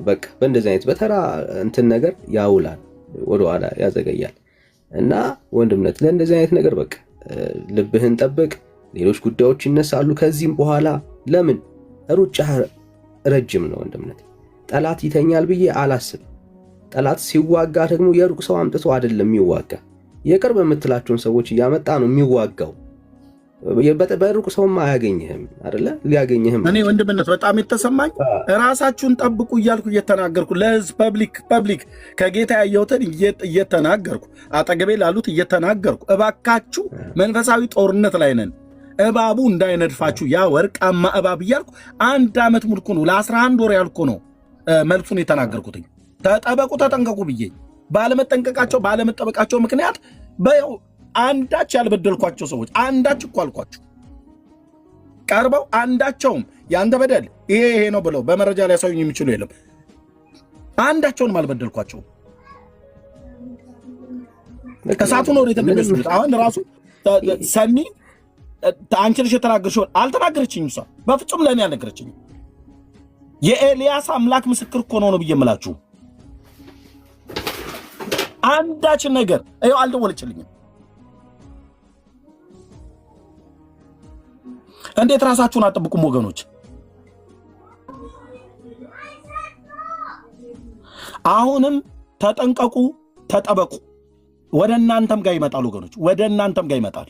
በቃ በእንደዚህ አይነት በተራ እንትን ነገር ያውላል፣ ወደኋላ ያዘገያል። እና ወንድምነት ለእንደዚህ አይነት ነገር በቃ ልብህን ጠብቅ። ሌሎች ጉዳዮች ይነሳሉ ከዚህም በኋላ። ለምን ሩጫ ረጅም ነው ወንድምነት። ጠላት ይተኛል ብዬ አላስብም። ጠላት ሲዋጋ ደግሞ የሩቅ ሰው አምጥቶ አይደለም የሚዋጋ፣ የቅርብ የምትላቸውን ሰዎች እያመጣ ነው የሚዋጋው። በሩቅ ሰውም አያገኝህም አይደለ? ሊያገኝህም እኔ ወንድምነት በጣም የተሰማኝ ራሳችሁን ጠብቁ እያልኩ እየተናገርኩ ለህዝብ ፐብሊክ ከጌታ ያየሁትን እየተናገርኩ አጠገቤ ላሉት እየተናገርኩ እባካችሁ መንፈሳዊ ጦርነት ላይ ነን፣ እባቡ እንዳይነድፋችሁ ያ ወርቃማ እባብ እያልኩ 1 ዓመት ሙሉ ነው ለ11 ወር ያልኩ ነው መልሱን የተናገርኩትኝ። ተጠበቁ ተጠንቀቁ ብዬ ባለመጠበቃቸው ምክንያት አንዳች ያልበደልኳቸው ሰዎች አንዳች እኮ አልኳቸው ቀርበው አንዳቸውም ያንተ በደል ይሄ ነው ብለው በመረጃ ላይ ያሳዩኝ የሚችሉ የለም። አንዳቸውንም አልበደልኳቸውም። ከሳቱ ነው የተመለሱት። አሁን ራሱ ሰኒ አንቺ ልጅ የተናገርሽው አልተናገረችኝም። እሷ በፍጹም ለእኔ አልነገረችኝም። የኤልያስ አምላክ ምስክር እኮ ነው ብዬ የምላችሁ አንዳች ነገር ይኸው አልደወለችልኝም። እንዴት ራሳችሁን አጠብቁም ወገኖች? አሁንም ተጠንቀቁ፣ ተጠበቁ። ወደ እናንተም ጋር ይመጣል ወገኖች፣ ወደ እናንተም ጋር ይመጣል።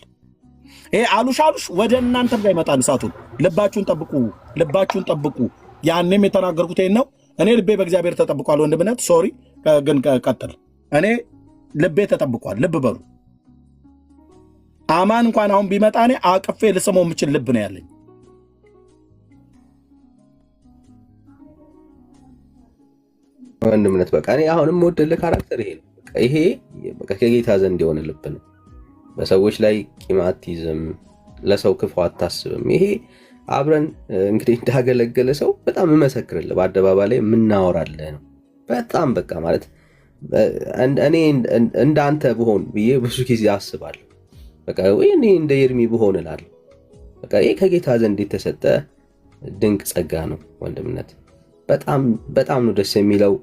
ይሄ አሉሽ ወደ እናንተም ጋር ይመጣል። እሳቱን ልባችሁን ጠብቁ፣ ልባችሁን ጠብቁ። ያንም የተናገርኩት ይሄን ነው። እኔ ልቤ በእግዚአብሔር ተጠብቋል። ወንድምነት ሶሪ ግን ቀጥል። እኔ ልቤ ተጠብቋል። ልብ በሉ። አማን እንኳን አሁን ቢመጣ እኔ አቅፌ ልስመው የምችል ልብ ነው ያለኝ። ወንድምነት በቃ እኔ አሁንም ወደለ ካራክተር ይሄ ነው። ይሄ በቃ ከጌታ ዘንድ የሆነ ልብ ነው። በሰዎች ላይ ቂም አትይዝም፣ ለሰው ክፉ አታስብም። ይሄ አብረን እንግዲህ እንዳገለገለ ሰው በጣም እመሰክርልህ፣ በአደባባይ ላይ የምናወራልህ ነው። በጣም በቃ ማለት እኔ እንዳንተ ብሆን ብዬ ብዙ ጊዜ አስባለሁ። በቃ እኔ እንደ ኤርሚ ብሆን እላለሁ። በቃ ይሄ ከጌታ ዘንድ የተሰጠ ድንቅ ጸጋ ነው ወንድምነት። በጣም በጣም ነው ደስ የሚለው።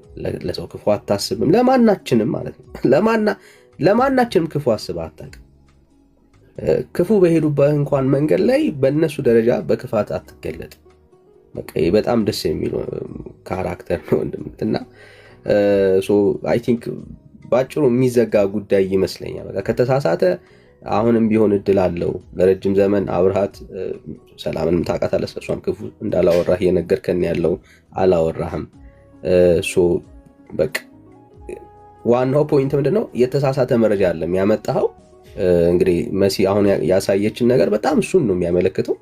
ለሰው ክፉ አታስብም፣ ለማናችንም ማለት ነው። ለማናችንም ክፉ አስበህ አታውቅም። ክፉ በሄዱበት እንኳን መንገድ ላይ በእነሱ ደረጃ በክፋት አትገለጥ። በቃ ይሄ በጣም ደስ የሚለው ካራክተር ነው ወንድምነት እና አይ ቲንክ ባጭሩ የሚዘጋ ጉዳይ ይመስለኛል። በቃ ከተሳሳተ አሁንም ቢሆን እድል አለው። ለረጅም ዘመን አብርሃት ሰላምንም ታውቃታለህ፣ እሷም ክፉ እንዳላወራህ እየነገርከን ያለው አላወራህም። በቃ ዋናው ፖይንት ምንድነው? የተሳሳተ መረጃ አለም ያመጣኸው። እንግዲህ መሲ አሁን ያሳየችን ነገር በጣም እሱን ነው የሚያመለክተው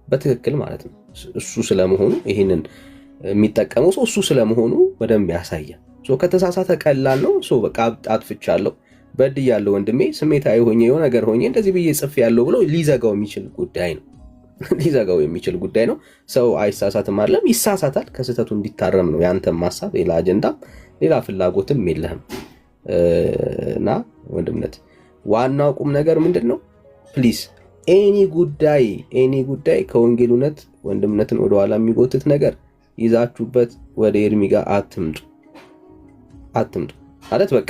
በትክክል ማለት ነው። እሱ ስለመሆኑ ይህንን የሚጠቀመው ሰው እሱ ስለመሆኑ በደንብ ያሳያል። ከተሳሳተ ቀላል ነው። በቃ አጥፍቻለሁ፣ በድያለሁ፣ ወንድሜ ስሜታዊ ሆኜ የሆነ ነገር ሆኜ እንደዚህ ብዬ ጽፌያለሁ ብሎ ሊዘጋው የሚችል ጉዳይ ነው። ሊዘጋው የሚችል ጉዳይ ነው። ሰው አይሳሳትም አይደለም፣ ይሳሳታል። ከስህተቱ እንዲታረም ነው ያንተም ሀሳብ። ሌላ አጀንዳም ሌላ ፍላጎትም የለህም እና ወንድምነት ዋናው ቁም ነገር ምንድን ነው? ፕሊዝ ኤኒ ጉዳይ ከወንጌል እውነት ወንድምነትን ወደኋላ የሚጎትት ነገር ይዛችሁበት ወደ ኤርሚ ጋር አትምጡ ማለት በቃ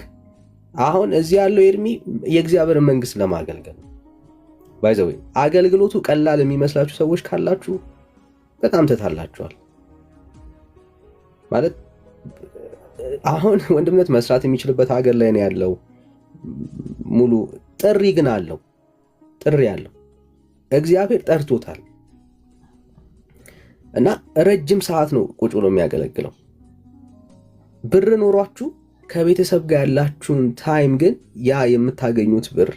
አሁን እዚህ ያለው ኤርሚ የእግዚአብሔር መንግስት ለማገልገል ባይዘው አገልግሎቱ ቀላል የሚመስላችሁ ሰዎች ካላችሁ በጣም ተታላችኋል። ማለት አሁን ወንድምነት መስራት የሚችልበት ሀገር ላይ ነው ያለው። ሙሉ ጥሪ ግን አለው። እግዚአብሔር ጠርቶታል እና ረጅም ሰዓት ነው ቁጭ ብሎ የሚያገለግለው። ብር ኖሯችሁ ከቤተሰብ ጋር ያላችሁን ታይም ግን ያ የምታገኙት ብር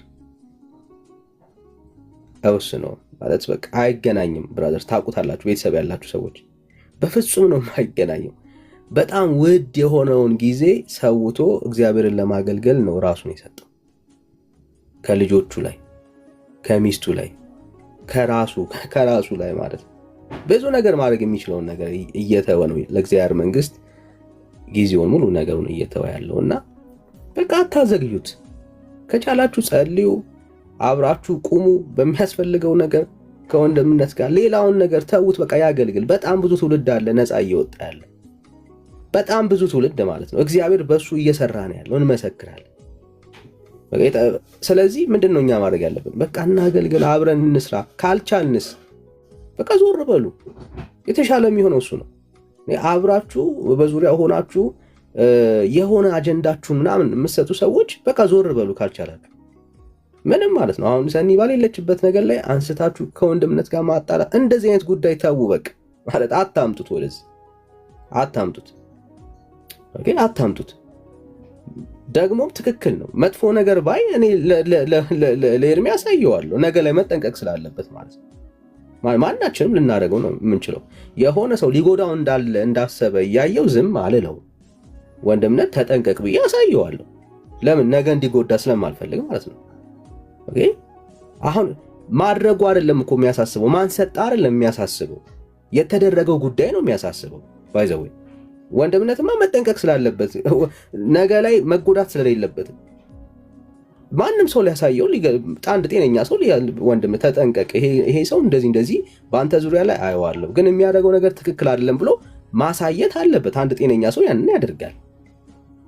ነው ማለት በቃ አይገናኝም። ብራዘርስ ታውቁታላችሁ፣ ቤተሰብ ያላችሁ ሰዎች በፍጹም ነው የማይገናኘው። በጣም ውድ የሆነውን ጊዜ ሰውቶ እግዚአብሔርን ለማገልገል ነው ራሱን የሰጠው። ከልጆቹ ላይ፣ ከሚስቱ ላይ፣ ከራሱ ላይ ማለት ነው። ብዙ ነገር ማድረግ የሚችለውን ነገር እየተወ ነው ለእግዚአብሔር መንግስት ጊዜውን ሙሉ ነገሩን እየተወ ያለው እና በቃ አታዘግዩት። ከቻላችሁ ጸልዩ፣ አብራችሁ ቁሙ። በሚያስፈልገው ነገር ከወንድምነት ጋር ሌላውን ነገር ተውት። በቃ ያገልግል። በጣም ብዙ ትውልድ አለ ነፃ እየወጣ ያለ፣ በጣም ብዙ ትውልድ ማለት ነው። እግዚአብሔር በሱ እየሰራ ነው ያለው፣ እንመሰክራለን። ስለዚህ ምንድነው እኛ ማድረግ ያለብን? በቃ እናገልግል፣ አብረን እንስራ። ካልቻልንስ በቃ ዞር በሉ። የተሻለ የሚሆነው እሱ ነው። አብራችሁ በዙሪያ ሆናችሁ የሆነ አጀንዳችሁን ምናምን የምትሰጡ ሰዎች በቃ ዞር በሉ ካልቻላችሁ። ምንም ማለት ነው። አሁን ሰኒ ባሌለችበት ነገር ላይ አንስታችሁ ከወንድምነት ጋር ማጣላት፣ እንደዚህ አይነት ጉዳይ ተው በቃ ማለት አታምጡት፣ ወደዚህ አታምጡት። ኦኬ አታምጡት። ደግሞ ትክክል ነው። መጥፎ ነገር ባይ እኔ ለኤርሚያስ አሳየዋለሁ ነገ ላይ መጠንቀቅ ስላለበት ማለት ነው። ማናችንም ልናደርገው ነው የምንችለው። የሆነ ሰው ሊጎዳው እንዳለ እንዳሰበ እያየው ዝም አልለው። ወንድምነት ተጠንቀቅ ብዬ አሳየዋለሁ። ለምን ነገ እንዲጎዳ ስለማልፈልግ ማለት ነው። ኦኬ አሁን ማድረጉ አይደለም እኮ የሚያሳስበው፣ ማንሰጥ አይደለም የሚያሳስበው፣ የተደረገው ጉዳይ ነው የሚያሳስበው። ባይዘው ወንድምነትማ መጠንቀቅ ስላለበት ነገ ላይ መጎዳት ስለሌለበት ማንም ሰው ሊያሳየው አንድ ጤነኛ ሰው ወንድም ተጠንቀቅ፣ ይሄ ሰው እንደዚህ በአንተ ዙሪያ ላይ አየዋለሁ ግን የሚያደርገው ነገር ትክክል አይደለም ብሎ ማሳየት አለበት። አንድ ጤነኛ ሰው ያንን ያደርጋል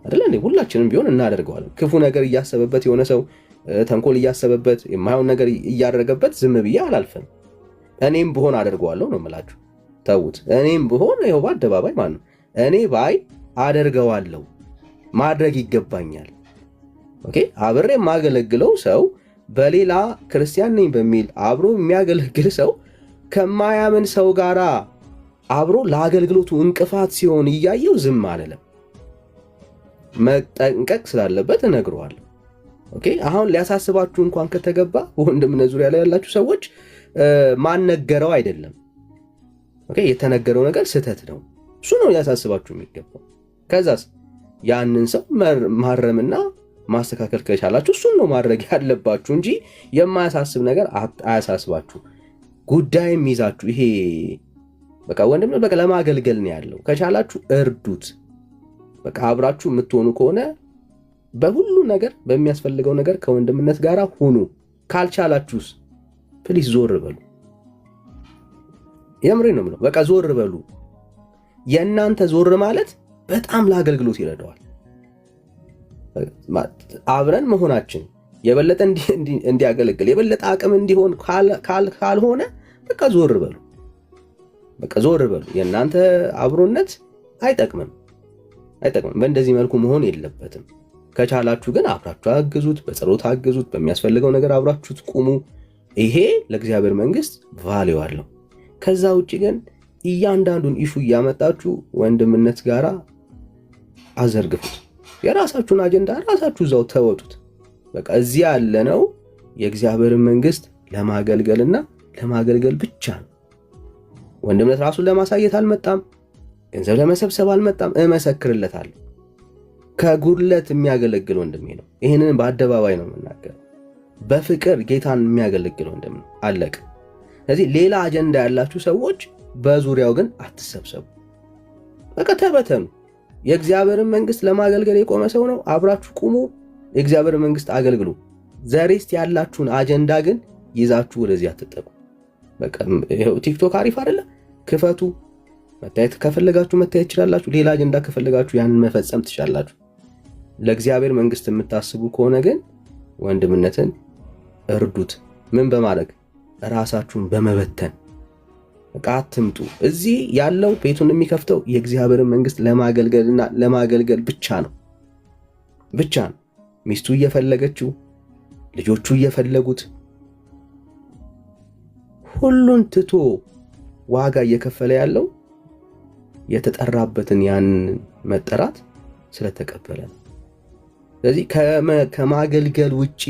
አይደል እንዴ? ሁላችንም ቢሆን እናደርገዋለን። ክፉ ነገር እያሰበበት የሆነ ሰው ተንኮል እያሰበበት የማይሆን ነገር እያደረገበት ዝም ብዬ አላልፈም። እኔም ብሆን አደርገዋለሁ ነው የምላችሁ። ተውት። እኔም ብሆን ይኸው በአደባባይ ማለት ነው እኔ ባይ አደርገዋለሁ፣ ማድረግ ይገባኛል። ኦኬ አብሬ የማገለግለው ሰው በሌላ ክርስቲያን ነኝ በሚል አብሮ የሚያገለግል ሰው ከማያምን ሰው ጋር አብሮ ለአገልግሎቱ እንቅፋት ሲሆን እያየው ዝም አልልም። መጠንቀቅ ስላለበት እነግረዋለሁ። ኦኬ አሁን ሊያሳስባችሁ እንኳን ከተገባ ወንድምነት ዙሪያ ላይ ያላችሁ ሰዎች ማነገረው አይደለም። ኦኬ የተነገረው ነገር ስህተት ነው። እሱ ነው ሊያሳስባችሁ የሚገባው። ከዛስ ያንን ሰው ማረምና ማስተካከል ከቻላችሁ እሱን ነው ማድረግ ያለባችሁ እንጂ የማያሳስብ ነገር አያሳስባችሁ። ጉዳይም ይዛችሁ ይሄ በቃ ወንድም በቃ ለማገልገል ነው ያለው። ከቻላችሁ እርዱት። በቃ አብራችሁ የምትሆኑ ከሆነ በሁሉ ነገር በሚያስፈልገው ነገር ከወንድምነት ጋር ሁኑ። ካልቻላችሁስ ፕሊዝ ዞር በሉ። የምሬን ነው የምለው። በቃ ዞር በሉ። የእናንተ ዞር ማለት በጣም ለአገልግሎት ይረዳዋል። አብረን መሆናችን የበለጠ እንዲያገለግል የበለጠ አቅም እንዲሆን ካልሆነ በቃ ዞር በሉ። በቃ ዞር በሉ። የእናንተ አብሮነት አይጠቅምም። በእንደዚህ መልኩ መሆን የለበትም። ከቻላችሁ ግን አብራችሁ አግዙት፣ በጸሎት አግዙት፣ በሚያስፈልገው ነገር አብራችሁት ቁሙ። ይሄ ለእግዚአብሔር መንግስት ቫልዩ አለው። ከዛ ውጭ ግን እያንዳንዱን ኢሹ እያመጣችሁ ወንድምነት ጋራ አዘርግፉት። የራሳችሁን አጀንዳ ራሳችሁ እዛው ተወጡት። በቃ እዚህ ያለነው የእግዚአብሔርን መንግስት ለማገልገልና ለማገልገል ብቻ ነው። ወንድምነት ራሱን ለማሳየት አልመጣም። ገንዘብ ለመሰብሰብ አልመጣም። እመሰክርለታለሁ። ከጉድለት የሚያገለግል ወንድሜ ነው። ይህንን በአደባባይ ነው የምናገረው። በፍቅር ጌታን የሚያገለግል ወንድም ነው። አለቀ። ስለዚህ ሌላ አጀንዳ ያላችሁ ሰዎች በዙሪያው ግን አትሰብሰቡ። በቃ ተበተኑ። የእግዚአብሔርን መንግስት ለማገልገል የቆመ ሰው ነው። አብራችሁ ቁሙ። የእግዚአብሔርን መንግስት አገልግሉ። ዘሬስት ያላችሁን አጀንዳ ግን ይዛችሁ ወደዚህ አትጠቁ። በቃ ይሄው ቲክቶክ አሪፍ አይደለ? ክፈቱ። መታየት ከፈለጋችሁ መታየት ትችላላችሁ። ሌላ አጀንዳ ከፈለጋችሁ ያንን መፈጸም ትችላላችሁ። ለእግዚአብሔር መንግስት የምታስቡ ከሆነ ግን ወንድምነትን እርዱት። ምን በማድረግ ራሳችሁን በመበተን በቃ አትምጡ። እዚህ ያለው ቤቱን የሚከፍተው የእግዚአብሔርን መንግስት ለማገልገልና ለማገልገል ብቻ ነው። ሚስቱ እየፈለገችው፣ ልጆቹ እየፈለጉት፣ ሁሉን ትቶ ዋጋ እየከፈለ ያለው የተጠራበትን ያን መጠራት ስለተቀበለ ነው። ስለዚህ ከማገልገል ውጪ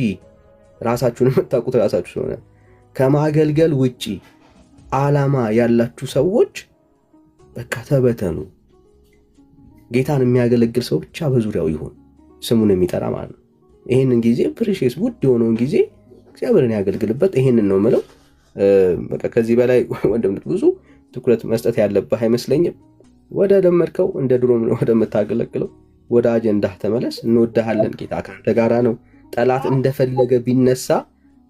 ራሳችሁን የምታውቁት ራሳችሁ ስለሆነ ከማገልገል ውጪ ዓላማ ያላችሁ ሰዎች በቃ ተበተኑ። ጌታን የሚያገለግል ሰው ብቻ በዙሪያው ይሁን፣ ስሙን የሚጠራ ማለት ነው። ይህንን ጊዜ ፕሪሺየስ ውድ የሆነውን ጊዜ እግዚአብሔርን ያገልግልበት። ይህንን ነው የምለው። በቃ ከዚህ በላይ ወንድምነት ብዙ ትኩረት መስጠት ያለብህ አይመስለኝም። ወደ ለመድከው እንደ ድሮ ወደምታገለግለው ወደ አጀንዳህ ተመለስ። እንወድሃለን። ጌታ ካንተ ጋራ ነው። ጠላት እንደፈለገ ቢነሳ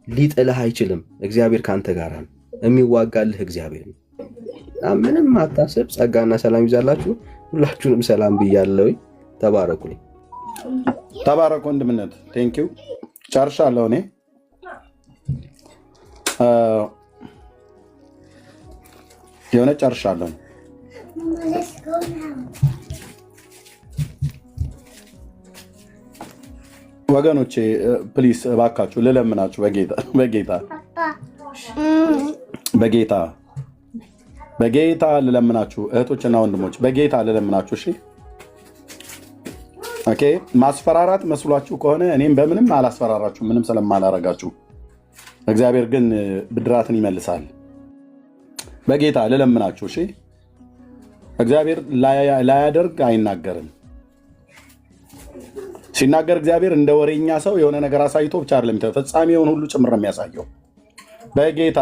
ሊጥልህ አይችልም። እግዚአብሔር ካንተ ጋራ ነው። የሚዋጋልህ እግዚአብሔር ነው። ምንም አታስብ። ጸጋና ሰላም ይዛላችሁ። ሁላችሁንም ሰላም ብያለሁ። ተባረኩልኝ። ተባረኩ ወንድምነት። ቴንኪው። ጨርሻለሁ እኔ የሆነ ጨርሻለሁ። ወገኖቼ ፕሊስ እባካችሁ ልለምናችሁ በጌታ ልለምናችሁ እህቶችና ወንድሞች በጌታ ልለምናችሁ። እሺ ኦኬ። ማስፈራራት መስሏችሁ ከሆነ እኔም በምንም አላስፈራራችሁ፣ ምንም ስለማላረጋችሁ። እግዚአብሔር ግን ብድራትን ይመልሳል። በጌታ ልለምናችሁ። እሺ እግዚአብሔር ላያደርግ አይናገርም። ሲናገር እግዚአብሔር እንደ ወሬኛ ሰው የሆነ ነገር አሳይቶ ብቻ አይደለም ፍጻሜውን ሁሉ ጭምር ነው የሚያሳየው። በጌታ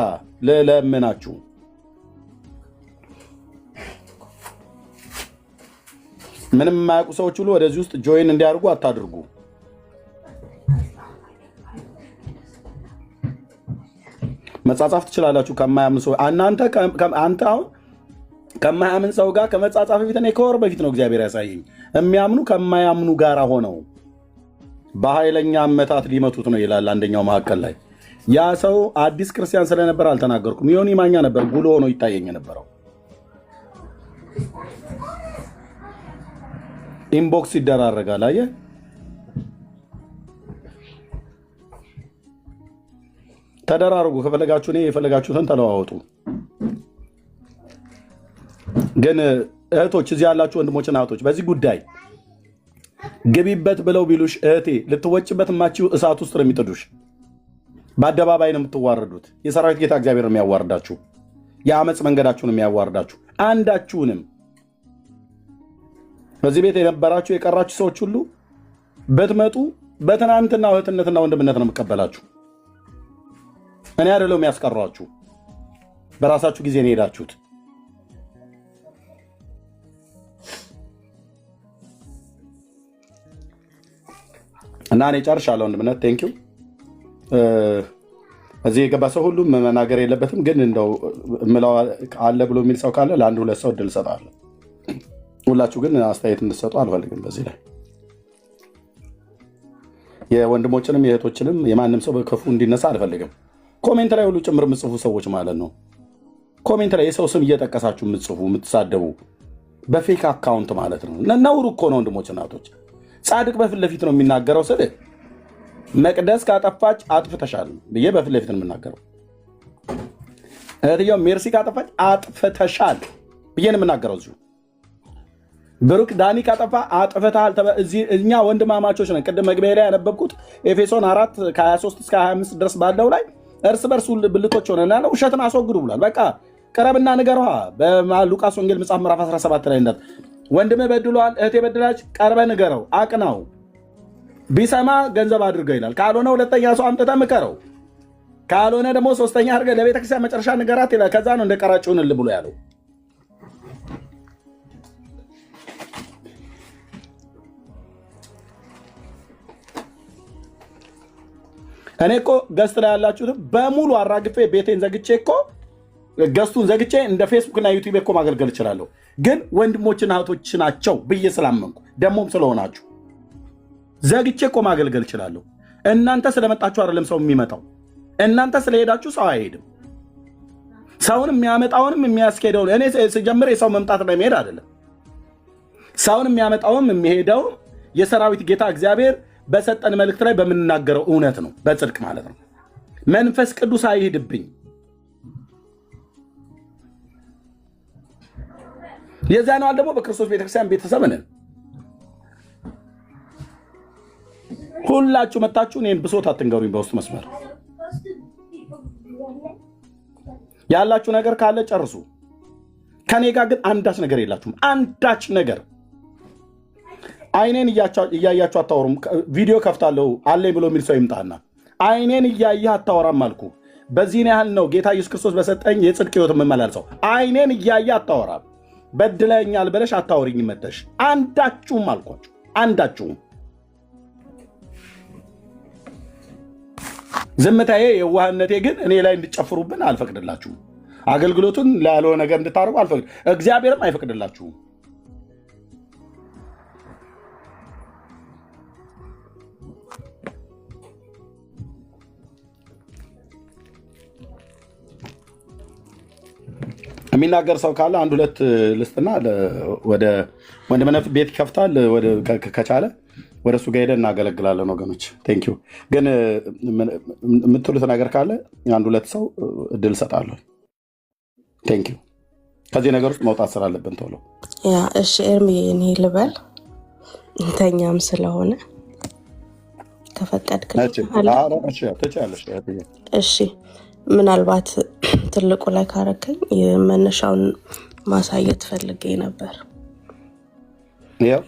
ልለምናችሁ ምንም የማያውቁ ሰዎች ሁሉ ወደዚህ ውስጥ ጆይን እንዲያደርጉ አታድርጉ። መጻጻፍ ትችላላችሁ ከማያምን ሰው። አንተ አሁን ከማያምን ሰው ጋር ከመጻጻፍ በፊት እኔ ከወር በፊት ነው እግዚአብሔር ያሳየኝ። የሚያምኑ ከማያምኑ ጋር ሆነው በኃይለኛ አመታት ሊመቱት ነው ይላል አንደኛው መካከል ላይ። ያ ሰው አዲስ ክርስቲያን ስለነበር አልተናገርኩም። ዮኒ ማኛ ነበር ጉሎ ሆኖ ይታየኝ የነበረው። ኢንቦክስ ይደራረጋል። አየህ ተደራርጉ። ከፈለጋችሁ እኔ የፈለጋችሁትን ተለዋወጡ። ግን እህቶች እዚህ ያላችሁ ወንድሞችና እህቶች በዚህ ጉዳይ ግቢበት ብለው ቢሉሽ እህቴ ልትወጭበት የማትችይው እሳት ውስጥ ነው የሚጥዱሽ። በአደባባይ ነው የምትዋረዱት። የሰራዊት ጌታ እግዚአብሔር ነው የሚያዋርዳችሁ። የአመፅ መንገዳችሁን የሚያዋርዳችሁ። አንዳችሁንም በዚህ ቤት የነበራችሁ የቀራችሁ ሰዎች ሁሉ በትመጡ በትናንትና እህትነትና ወንድምነት ነው የምቀበላችሁ። እኔ አይደለም ያስቀሯችሁ፣ በራሳችሁ ጊዜ ነው ሄዳችሁት። እና እኔ ጨርሻለሁ ወንድምነት። ቴንኪው። እዚህ የገባ ሰው ሁሉ መናገር የለበትም፣ ግን እንደው እምለው አለ ብሎ የሚል ሰው ካለ ለአንድ ሁለት ሰው እድል እሰጣለሁ። ሁላችሁ ግን አስተያየት እንድትሰጡ አልፈልግም። በዚህ ላይ የወንድሞችንም የእህቶችንም የማንም ሰው በክፉ እንዲነሳ አልፈልግም። ኮሜንት ላይ ሁሉ ጭምር የምጽፉ ሰዎች ማለት ነው። ኮሜንት ላይ የሰው ስም እየጠቀሳችሁ የምትጽፉ የምትሳደቡ በፌክ አካውንት ማለት ነው። ነውር እኮ ነው ወንድሞች እናቶች። ጻድቅ በፊት ለፊት ነው የሚናገረው። ስል መቅደስ ካጠፋች አጥፍተሻል ብዬ በፊት ለፊት ነው የምናገረው። እህትየው ሜርሲ ካጠፋች አጥፍተሻል ብዬ ነው የምናገረው። እዚሁ ብሩክ ዳኒ ካጠፋ አጥፍተሃል። እኛ ወንድማማቾች ነን። ቅድም መግቢያ ላይ ያነበብኩት ኤፌሶን 4 ከ23 እስከ 25 ድረስ ባለው ላይ እርስ በርሱ ብልቶች ሆነና ነው ውሸትን አስወግዱ ብሏል። በቃ ቀረብና ንገሯ። በሉቃስ ወንጌል መጽሐፍ ምዕራፍ 17 ላይ እንዳት ወንድም በድሏል፣ እህቴ በድላች፣ ቀርበ ንገረው፣ አቅናው። ቢሰማ ገንዘብ አድርገው ይላል። ካልሆነ ሁለተኛ ሰው አምጥተህ ምከረው። ካልሆነ ደግሞ ሶስተኛ አድርገህ ለቤተክርስቲያን መጨረሻ ንገራት ይላል። ከዛ ነው እንደ ቀራጭውን ብሎ ያለው። እኔ እኮ ገስት ላይ ያላችሁት በሙሉ አራግፌ ቤቴን ዘግቼ እኮ ገስቱን ዘግቼ እንደ ፌስቡክ እና ዩቲዩብ እኮ ማገልገል እችላለሁ። ግን ወንድሞችና እህቶች ናቸው ብዬ ስላመንኩ ደግሞም ስለሆናችሁ ዘግቼ እኮ ማገልገል እችላለሁ። እናንተ ስለመጣችሁ አይደለም ሰው የሚመጣው። እናንተ ስለሄዳችሁ ሰው አይሄድም። ሰውን የሚያመጣውንም የሚያስኬደውን እኔ ስጀምር የሰው መምጣት ላይ መሄድ አይደለም። ሰውን የሚያመጣውም የሚሄደውም የሰራዊት ጌታ እግዚአብሔር በሰጠን መልእክት ላይ በምንናገረው እውነት ነው፣ በጽድቅ ማለት ነው። መንፈስ ቅዱስ አይሄድብኝ። የዛናል ደግሞ በክርስቶስ ቤተክርስቲያን ቤተሰብ ነን። ሁላችሁ መጣችሁ እኔን ብሶት አትንገሩኝ። በውስጥ መስመር ያላችሁ ነገር ካለ ጨርሱ። ከኔ ጋር ግን አንዳች ነገር የላችሁም። አንዳች ነገር አይኔን እያያችሁ አታወሩም። ቪዲዮ ከፍታለሁ አለኝ ብሎ የሚል ሰው ይምጣና አይኔን እያየህ አታወራም አልኩ። በዚህን ያህል ነው ጌታ ኢየሱስ ክርስቶስ በሰጠኝ የጽድቅ ህይወት የምመላልሰው። አይኔን እያየህ አታወራም። በድለኛል ብለሽ አታወሪኝ መተሽ። አንዳችሁም አልኳችሁ፣ አንዳችሁም። ዝምታዬ የዋህነቴ ግን እኔ ላይ እንድጨፍሩብን አልፈቅድላችሁም። አገልግሎቱን ላለው ነገር እንድታደርጉ አልፈቅድ፣ እግዚአብሔርም አይፈቅድላችሁም። የሚናገር ሰው ካለ አንድ ሁለት ልስጥና ወደ ወንድምነት ቤት ይከፍታል። ከቻለ ወደሱ ጋር ሄደን እናገለግላለን ወገኖች። ቴንክ ዩ። ግን የምትሉት ነገር ካለ አንድ ሁለት ሰው እድል እሰጣለሁ። ቴንክ ዩ። ከዚህ ነገር ውስጥ መውጣት ስላለብን ቶሎ። ያ እሺ ኤርሚ እኔ ልበል እንተኛም ስለሆነ ከፈቀድክልኝ ትችያለሽ። እሺ ምናልባት ትልቁ ላይ ካረከኝ መነሻውን ማሳየት ፈልጌ ነበር። ያው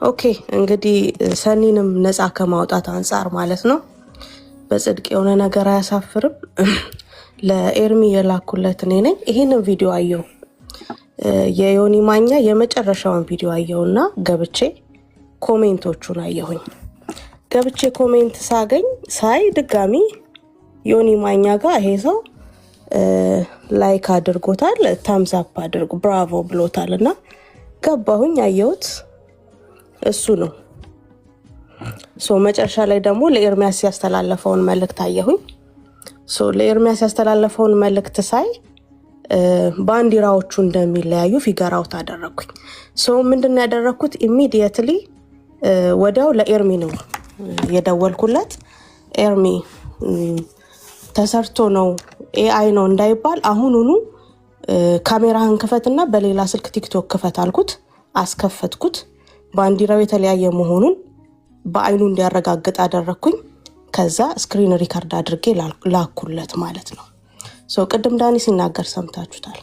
ኦኬ እንግዲህ ሰኒንም ነፃ ከማውጣት አንፃር ማለት ነው በጽድቅ የሆነ ነገር አያሳፍርም። ለኤርሚ የላኩለት እኔ ነኝ። ይሄንን ቪዲዮ አየው የዮኒ ማኛ የመጨረሻውን ቪዲዮ አየውና ገብቼ ኮሜንቶቹን አየሁኝ። ገብቼ ኮሜንት ሳይ ድጋሚ ዮኒ ማኛ ጋር ይሄ ሰው ላይክ አድርጎታል፣ ታምስ አፕ አድርጎ ብራቮ ብሎታልና ገባሁኝ አየሁት። እሱ ነው መጨረሻ ላይ ደግሞ ለኤርሚያስ ያስተላለፈውን መልእክት አየሁኝ። ለኤርሚያስ ያስተላለፈውን መልእክት ሳይ ባንዲራዎቹ እንደሚለያዩ ፊገር አውት አደረኩኝ። ምንድነው ያደረኩት? ኢሚዲየትሊ ወዲያው ለኤርሚ ነው የደወልኩለት። ኤርሚ ተሰርቶ ነው ኤአይ ነው እንዳይባል አሁኑኑ ካሜራህን ክፈትና በሌላ ስልክ ቲክቶክ ክፈት አልኩት። አስከፈትኩት። ባንዲራው የተለያየ መሆኑን በአይኑ እንዲያረጋግጥ አደረኩኝ። ከዛ ስክሪን ሪከርድ አድርጌ ላኩለት ማለት ነው። ቅድም ዳኒ ሲናገር ሰምታችሁታል።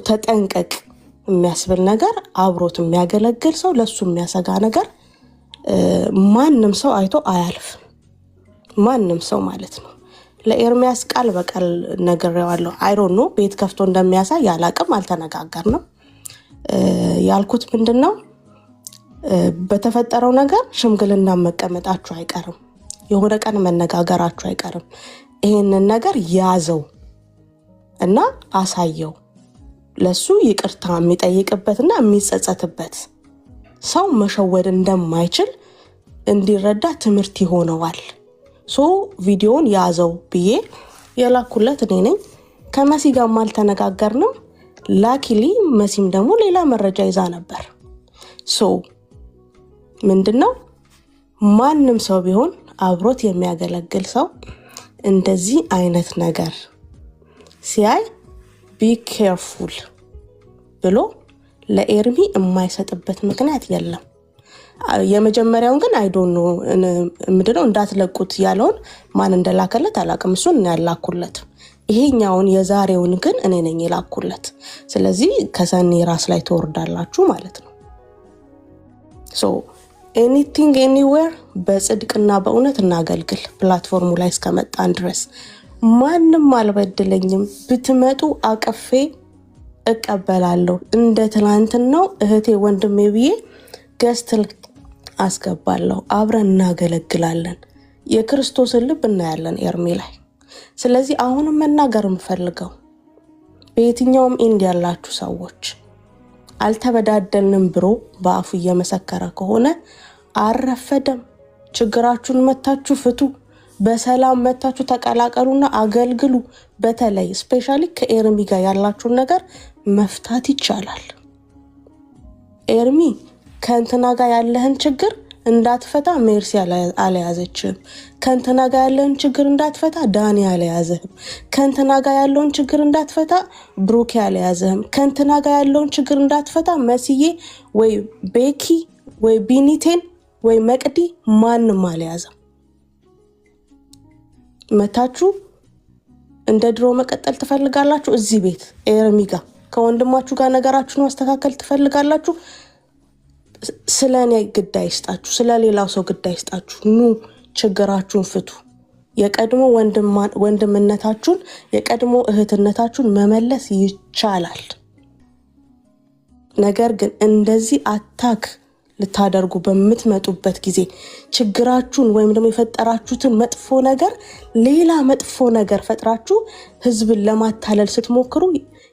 ተጠንቀቅ የሚያስብል ነገር አብሮት የሚያገለግል ሰው ለሱ የሚያሰጋ ነገር ማንም ሰው አይቶ አያልፍ። ማንም ሰው ማለት ነው። ለኤርሚያስ ቃል በቃል ነግሬዋለሁ። አይ ዶንት ኖ ቤት ከፍቶ እንደሚያሳይ ያላቅም አልተነጋገርንም። ያልኩት ምንድነው በተፈጠረው ነገር ሽምግልና መቀመጣችሁ አይቀርም። የሆነ ቀን መነጋገራችሁ አይቀርም። ይሄንን ነገር ያዘው እና አሳየው። ለሱ ይቅርታ የሚጠይቅበትና የሚጸጸትበት ሰው መሸወድ እንደማይችል እንዲረዳ ትምህርት ይሆነዋል። ቪዲዮውን ያዘው ብዬ የላኩለት እኔ ነኝ። ከመሲ ጋር አልተነጋገርንም። ላኪሊ መሲም ደግሞ ሌላ መረጃ ይዛ ነበር። ምንድነው ማንም ሰው ቢሆን አብሮት የሚያገለግል ሰው እንደዚህ አይነት ነገር ሲያይ ቢ ኬርፉል ብሎ ለኤርሚ የማይሰጥበት ምክንያት የለም። የመጀመሪያውን ግን አይ ዶንት ኖ ምንድነው እንዳትለቁት ያለውን ማን እንደላከለት አላቅም። እሱን ያላኩለት ይሄኛውን የዛሬውን ግን እኔ ነኝ የላኩለት። ስለዚህ ከሰኒ ራስ ላይ ተወርዳላችሁ ማለት ነው። ኤኒቲንግ ኤኒዌር በጽድቅና በእውነት እናገልግል። ፕላትፎርሙ ላይ እስከመጣን ድረስ ማንም አልበድለኝም። ብትመጡ አቀፌ እቀበላለሁ። እንደ ትናንትናው እህቴ ወንድሜ ብዬ ገስትል አስገባለሁ። አብረን እናገለግላለን። የክርስቶስን ልብ እናያለን ኤርሚ ላይ። ስለዚህ አሁንም መናገር የምፈልገው በየትኛውም ኢንድ ያላችሁ ሰዎች አልተበዳደልንም ብሎ በአፉ እየመሰከረ ከሆነ አረፈደም። ችግራችሁን መታችሁ ፍቱ። በሰላም መታችሁ ተቀላቀሉና አገልግሉ። በተለይ ስፔሻሊ ከኤርሚ ጋር ያላችሁን ነገር መፍታት ይቻላል። ኤርሚ ከእንትና ጋር ያለህን ችግር እንዳትፈታ ሜርሲ አልያዘችም። ከእንትና ጋር ያለውን ችግር እንዳትፈታ ዳኒ አልያዘህም። ከእንትና ጋር ያለውን ችግር እንዳትፈታ ብሩኬ አልያዘህም። ከእንትና ጋር ያለውን ችግር እንዳትፈታ መስዬ ወይ ቤኪ ወይ ቢኒቴን ወይ መቅዲ ማንም አልያዘም። መታችሁ እንደ ድሮ መቀጠል ትፈልጋላችሁ? እዚህ ቤት ኤርሚ ጋር ከወንድማችሁ ጋር ነገራችሁን ማስተካከል ትፈልጋላችሁ? ስለኔ ግዳይ ይስጣችሁ፣ ስለሌላው ሰው ግዳይ ይስጣችሁ። ኑ ችግራችሁን ፍቱ። የቀድሞ ወንድምነታችሁን የቀድሞ እህትነታችሁን መመለስ ይቻላል። ነገር ግን እንደዚህ አታክ ልታደርጉ በምትመጡበት ጊዜ ችግራችሁን ወይም ደግሞ የፈጠራችሁትን መጥፎ ነገር ሌላ መጥፎ ነገር ፈጥራችሁ ህዝብን ለማታለል ስትሞክሩ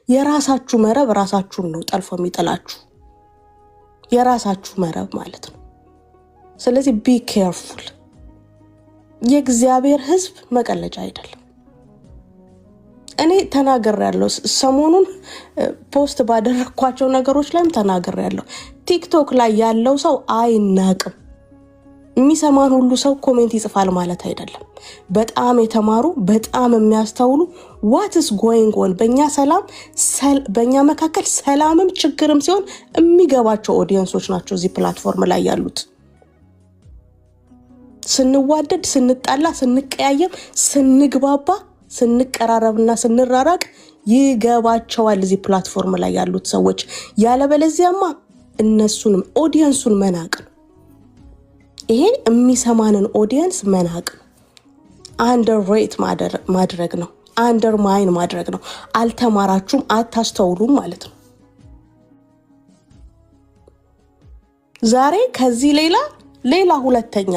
የራሳችሁ መረብ ራሳችሁን ነው ጠልፎ የሚጥላችሁ። የራሳችሁ መረብ ማለት ነው። ስለዚህ ቢ ኬርፉል። የእግዚአብሔር ህዝብ መቀለጃ አይደለም። እኔ ተናግሬያለሁ። ሰሞኑን ፖስት ባደረኳቸው ነገሮች ላይም ተናግሬያለሁ። ቲክቶክ ላይ ያለው ሰው አይናቅም። የሚሰማን ሁሉ ሰው ኮሜንት ይጽፋል ማለት አይደለም። በጣም የተማሩ በጣም የሚያስተውሉ what is going on በእኛ መካከል ሰላምም ችግርም ሲሆን የሚገባቸው ኦዲየንሶች ናቸው እዚህ ፕላትፎርም ላይ ያሉት። ስንዋደድ፣ ስንጣላ፣ ስንቀያየም፣ ስንግባባ፣ ስንቀራረብና ስንራራቅ ይገባቸዋል እዚህ ፕላትፎርም ላይ ያሉት ሰዎች። ያለበለዚያማ እነሱንም ኦዲየንሱን መናቅ ነው። ይሄ የሚሰማንን ኦዲየንስ መናቅ ነው። አንደርሬት ማድረግ ነው። አንደርማይን ማድረግ ነው። አልተማራችሁም፣ አታስተውሉም ማለት ነው። ዛሬ ከዚህ ሌላ ሁለተኛ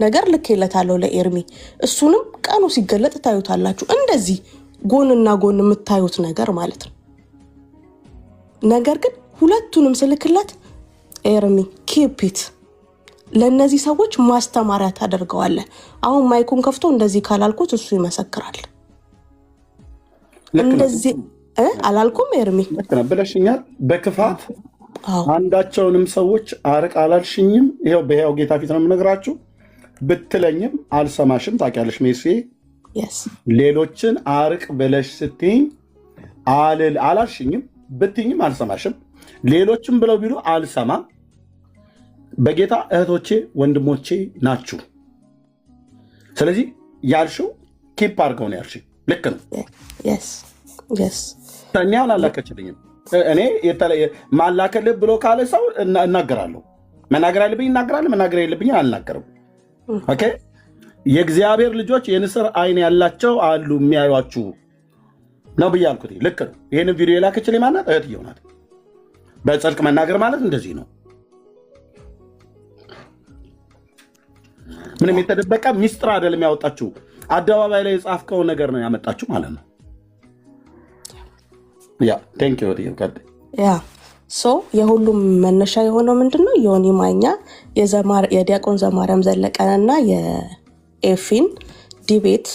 ነገር ልኬለታለሁ ለኤርሚ። እሱንም ቀኑ ሲገለጥ ታዩታላችሁ። እንደዚህ ጎንና ጎን የምታዩት ነገር ማለት ነው። ነገር ግን ሁለቱንም ስልክለት ኤርሚ ኪፕ ለነዚህ ሰዎች ማስተማሪያ ታደርገዋለህ። አሁን ማይኩን ከፍቶ እንደዚህ ካላልኩት እሱ ይመሰክራል። እንደዚህ አላልኩም ኤርሚ ብለሽኛል። በክፋት አንዳቸውንም ሰዎች አርቅ አላልሽኝም። ይኸው በሕያው ጌታ ፊት ነው የምነግራችሁ። ብትለኝም አልሰማሽም። ታውቂያለሽ ሜሴ ሌሎችን አርቅ ብለሽ ስትይኝ አላልሽኝም። ብትይኝም አልሰማሽም። ሌሎችም ብለው ቢሉ አልሰማም። በጌታ እህቶቼ ወንድሞቼ ናችሁ። ስለዚህ ያልሽው ኪፕ አድርገው ነው ያልሽኝ። ልክ ነው። እኔ አሁን አላከችልኝም። እኔ ማላከልህ ብሎ ካለ ሰው እናገራለሁ። መናገር ያለብኝ እናገራለሁ። መናገር የለብኝ አልናገርም። ኦኬ። የእግዚአብሔር ልጆች የንስር አይን ያላቸው አሉ የሚያዩአችሁ ነው ብዬ አልኩት። ልክ ነው። ይህንን ቪዲዮ የላከችልኝ ማናት? እህትየው ናት። በጽድቅ መናገር ማለት እንደዚህ ነው። ምንም የተደበቀ ሚስጥር አይደለም ያወጣችሁ። አደባባይ ላይ የጻፍከው ነገር ነው ያመጣችሁ ማለት ነው። ቴንክ ዩ። የሁሉም መነሻ የሆነው ምንድነው? ዮኒ ማኛ የዲያቆን ዘማርያም ዘለቀንና የኤፊን ዲቤት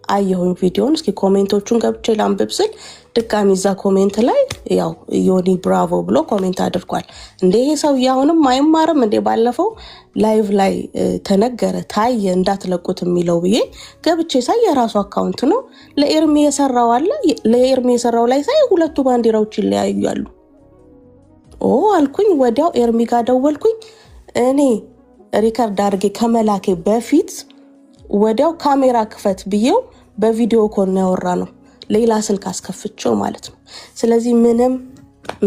አየሁኝ ቪዲዮን። እስኪ ኮሜንቶቹን ገብቼ ላንብብ ስል ድጋሚ እዛ ኮሜንት ላይ ያው ዮኒ ብራቮ ብሎ ኮሜንት አድርጓል። እንደ ይሄ ሰው አሁንም አይማርም እንደ ባለፈው ላይቭ ላይ ተነገረ ታየ እንዳትለቁት የሚለው ብዬ ገብቼ ሳይ የራሱ አካውንት ነው ለኤርሚ የሰራው አለ። ለኤርሚ የሰራው ላይ ሳይ ሁለቱ ባንዲራዎች ይለያያሉ። አልኩኝ። ወዲያው ኤርሚ ጋር ደወልኩኝ። እኔ ሪከርድ አድርጌ ከመላኬ በፊት ወዲያው ካሜራ ክፈት ብዬው በቪዲዮ ኮል ነው ያወራ ነው። ሌላ ስልክ አስከፍቼው ማለት ነው። ስለዚህ ምንም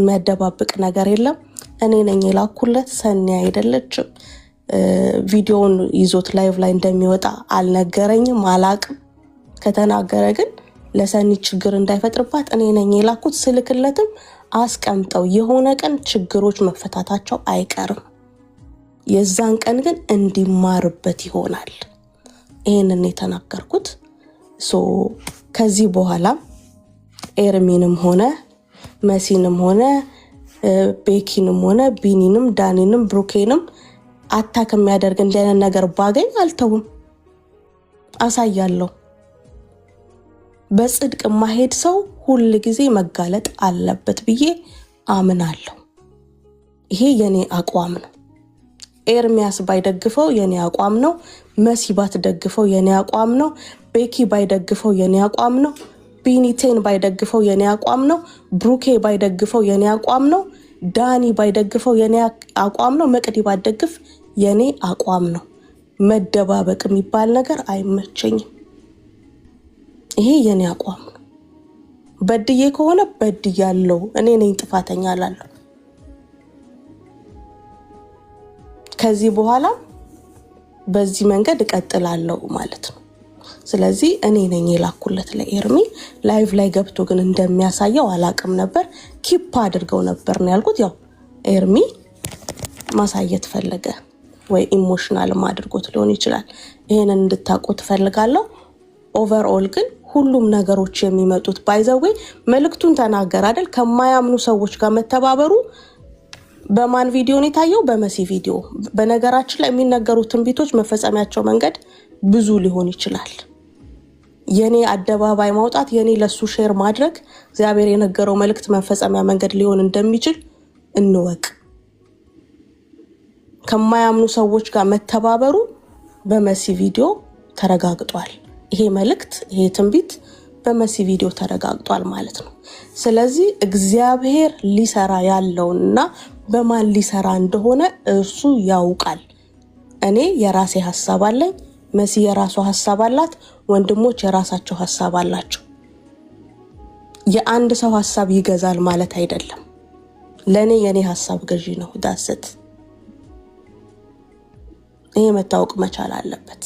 መደባበቅ ነገር የለም። እኔ ነኝ የላኩለት፣ ሰኒ አይደለችም። ቪዲዮውን ይዞት ላይቭ ላይ እንደሚወጣ አልነገረኝም፣ አላቅም። ከተናገረ ግን ለሰኒ ችግር እንዳይፈጥርባት እኔ ነኝ የላኩት። ስልክለትም አስቀምጠው የሆነ ቀን ችግሮች መፈታታቸው አይቀርም። የዛን ቀን ግን እንዲማርበት ይሆናል። ይሄንን የተናገርኩት ከዚህ በኋላ ኤርሚንም ሆነ መሲንም ሆነ ቤኪንም ሆነ ቢኒንም ዳኒንም ብሩኬንም አታክ የሚያደርግ እንደነ ነገር ባገኝ አልተውም፣ አሳያለሁ። በጽድቅ ማሄድ ሰው ሁሉ ጊዜ መጋለጥ አለበት ብዬ አምናለሁ። ይሄ የኔ አቋም ነው። ኤርሚያስ ባይደግፈው የኔ አቋም ነው። መሲ ባትደግፈው የኔ አቋም ነው። ቤኪ ባይደግፈው የኔ አቋም ነው። ቢኒቴን ባይደግፈው የኔ አቋም ነው። ብሩኬ ባይደግፈው የኔ አቋም ነው። ዳኒ ባይደግፈው የኔ አቋም ነው። መቅዲ ባይደግፍ የኔ አቋም ነው። መደባበቅ የሚባል ነገር አይመቸኝም። ይሄ የኔ አቋም ነው። በድዬ ከሆነ በድያለሁ፣ እኔ ነኝ ጥፋተኛ እላለሁ። ከዚህ በኋላ በዚህ መንገድ እቀጥላለሁ ማለት ነው። ስለዚህ እኔ ነኝ የላኩለት ለኤርሚ። ላይቭ ላይ ገብቶ ግን እንደሚያሳየው አላቅም ነበር። ኪፕ አድርገው ነበር ነው ያልኩት። ያው ኤርሚ ማሳየት ፈለገ ወይ ኢሞሽናልም አድርጎት ሊሆን ይችላል። ይሄንን እንድታውቁት ፈልጋለሁ። ኦቨርኦል ግን ሁሉም ነገሮች የሚመጡት ባይዘዌ መልእክቱን ተናገር አይደል? ከማያምኑ ሰዎች ጋር መተባበሩ በማን ቪዲዮ ነው የታየው? በመሲ ቪዲዮ። በነገራችን ላይ የሚነገሩት ትንቢቶች መፈጸሚያቸው መንገድ ብዙ ሊሆን ይችላል። የኔ አደባባይ ማውጣት የኔ ለሱ ሼር ማድረግ እግዚአብሔር የነገረው መልእክት መፈጸሚያ መንገድ ሊሆን እንደሚችል እንወቅ። ከማያምኑ ሰዎች ጋር መተባበሩ በመሲ ቪዲዮ ተረጋግጧል። ይሄ መልእክት ይሄ ትንቢት በመሲ ቪዲዮ ተረጋግጧል ማለት ነው። ስለዚህ እግዚአብሔር ሊሰራ ያለውንና በማን ሊሰራ እንደሆነ እርሱ ያውቃል። እኔ የራሴ ሐሳብ አለኝ፣ መሲ የራሷ ሐሳብ አላት፣ ወንድሞች የራሳቸው ሐሳብ አላቸው። የአንድ ሰው ሐሳብ ይገዛል ማለት አይደለም። ለኔ የኔ ሐሳብ ገዢ ነው። ዳሰት ይሄ መታወቅ መቻል አለበት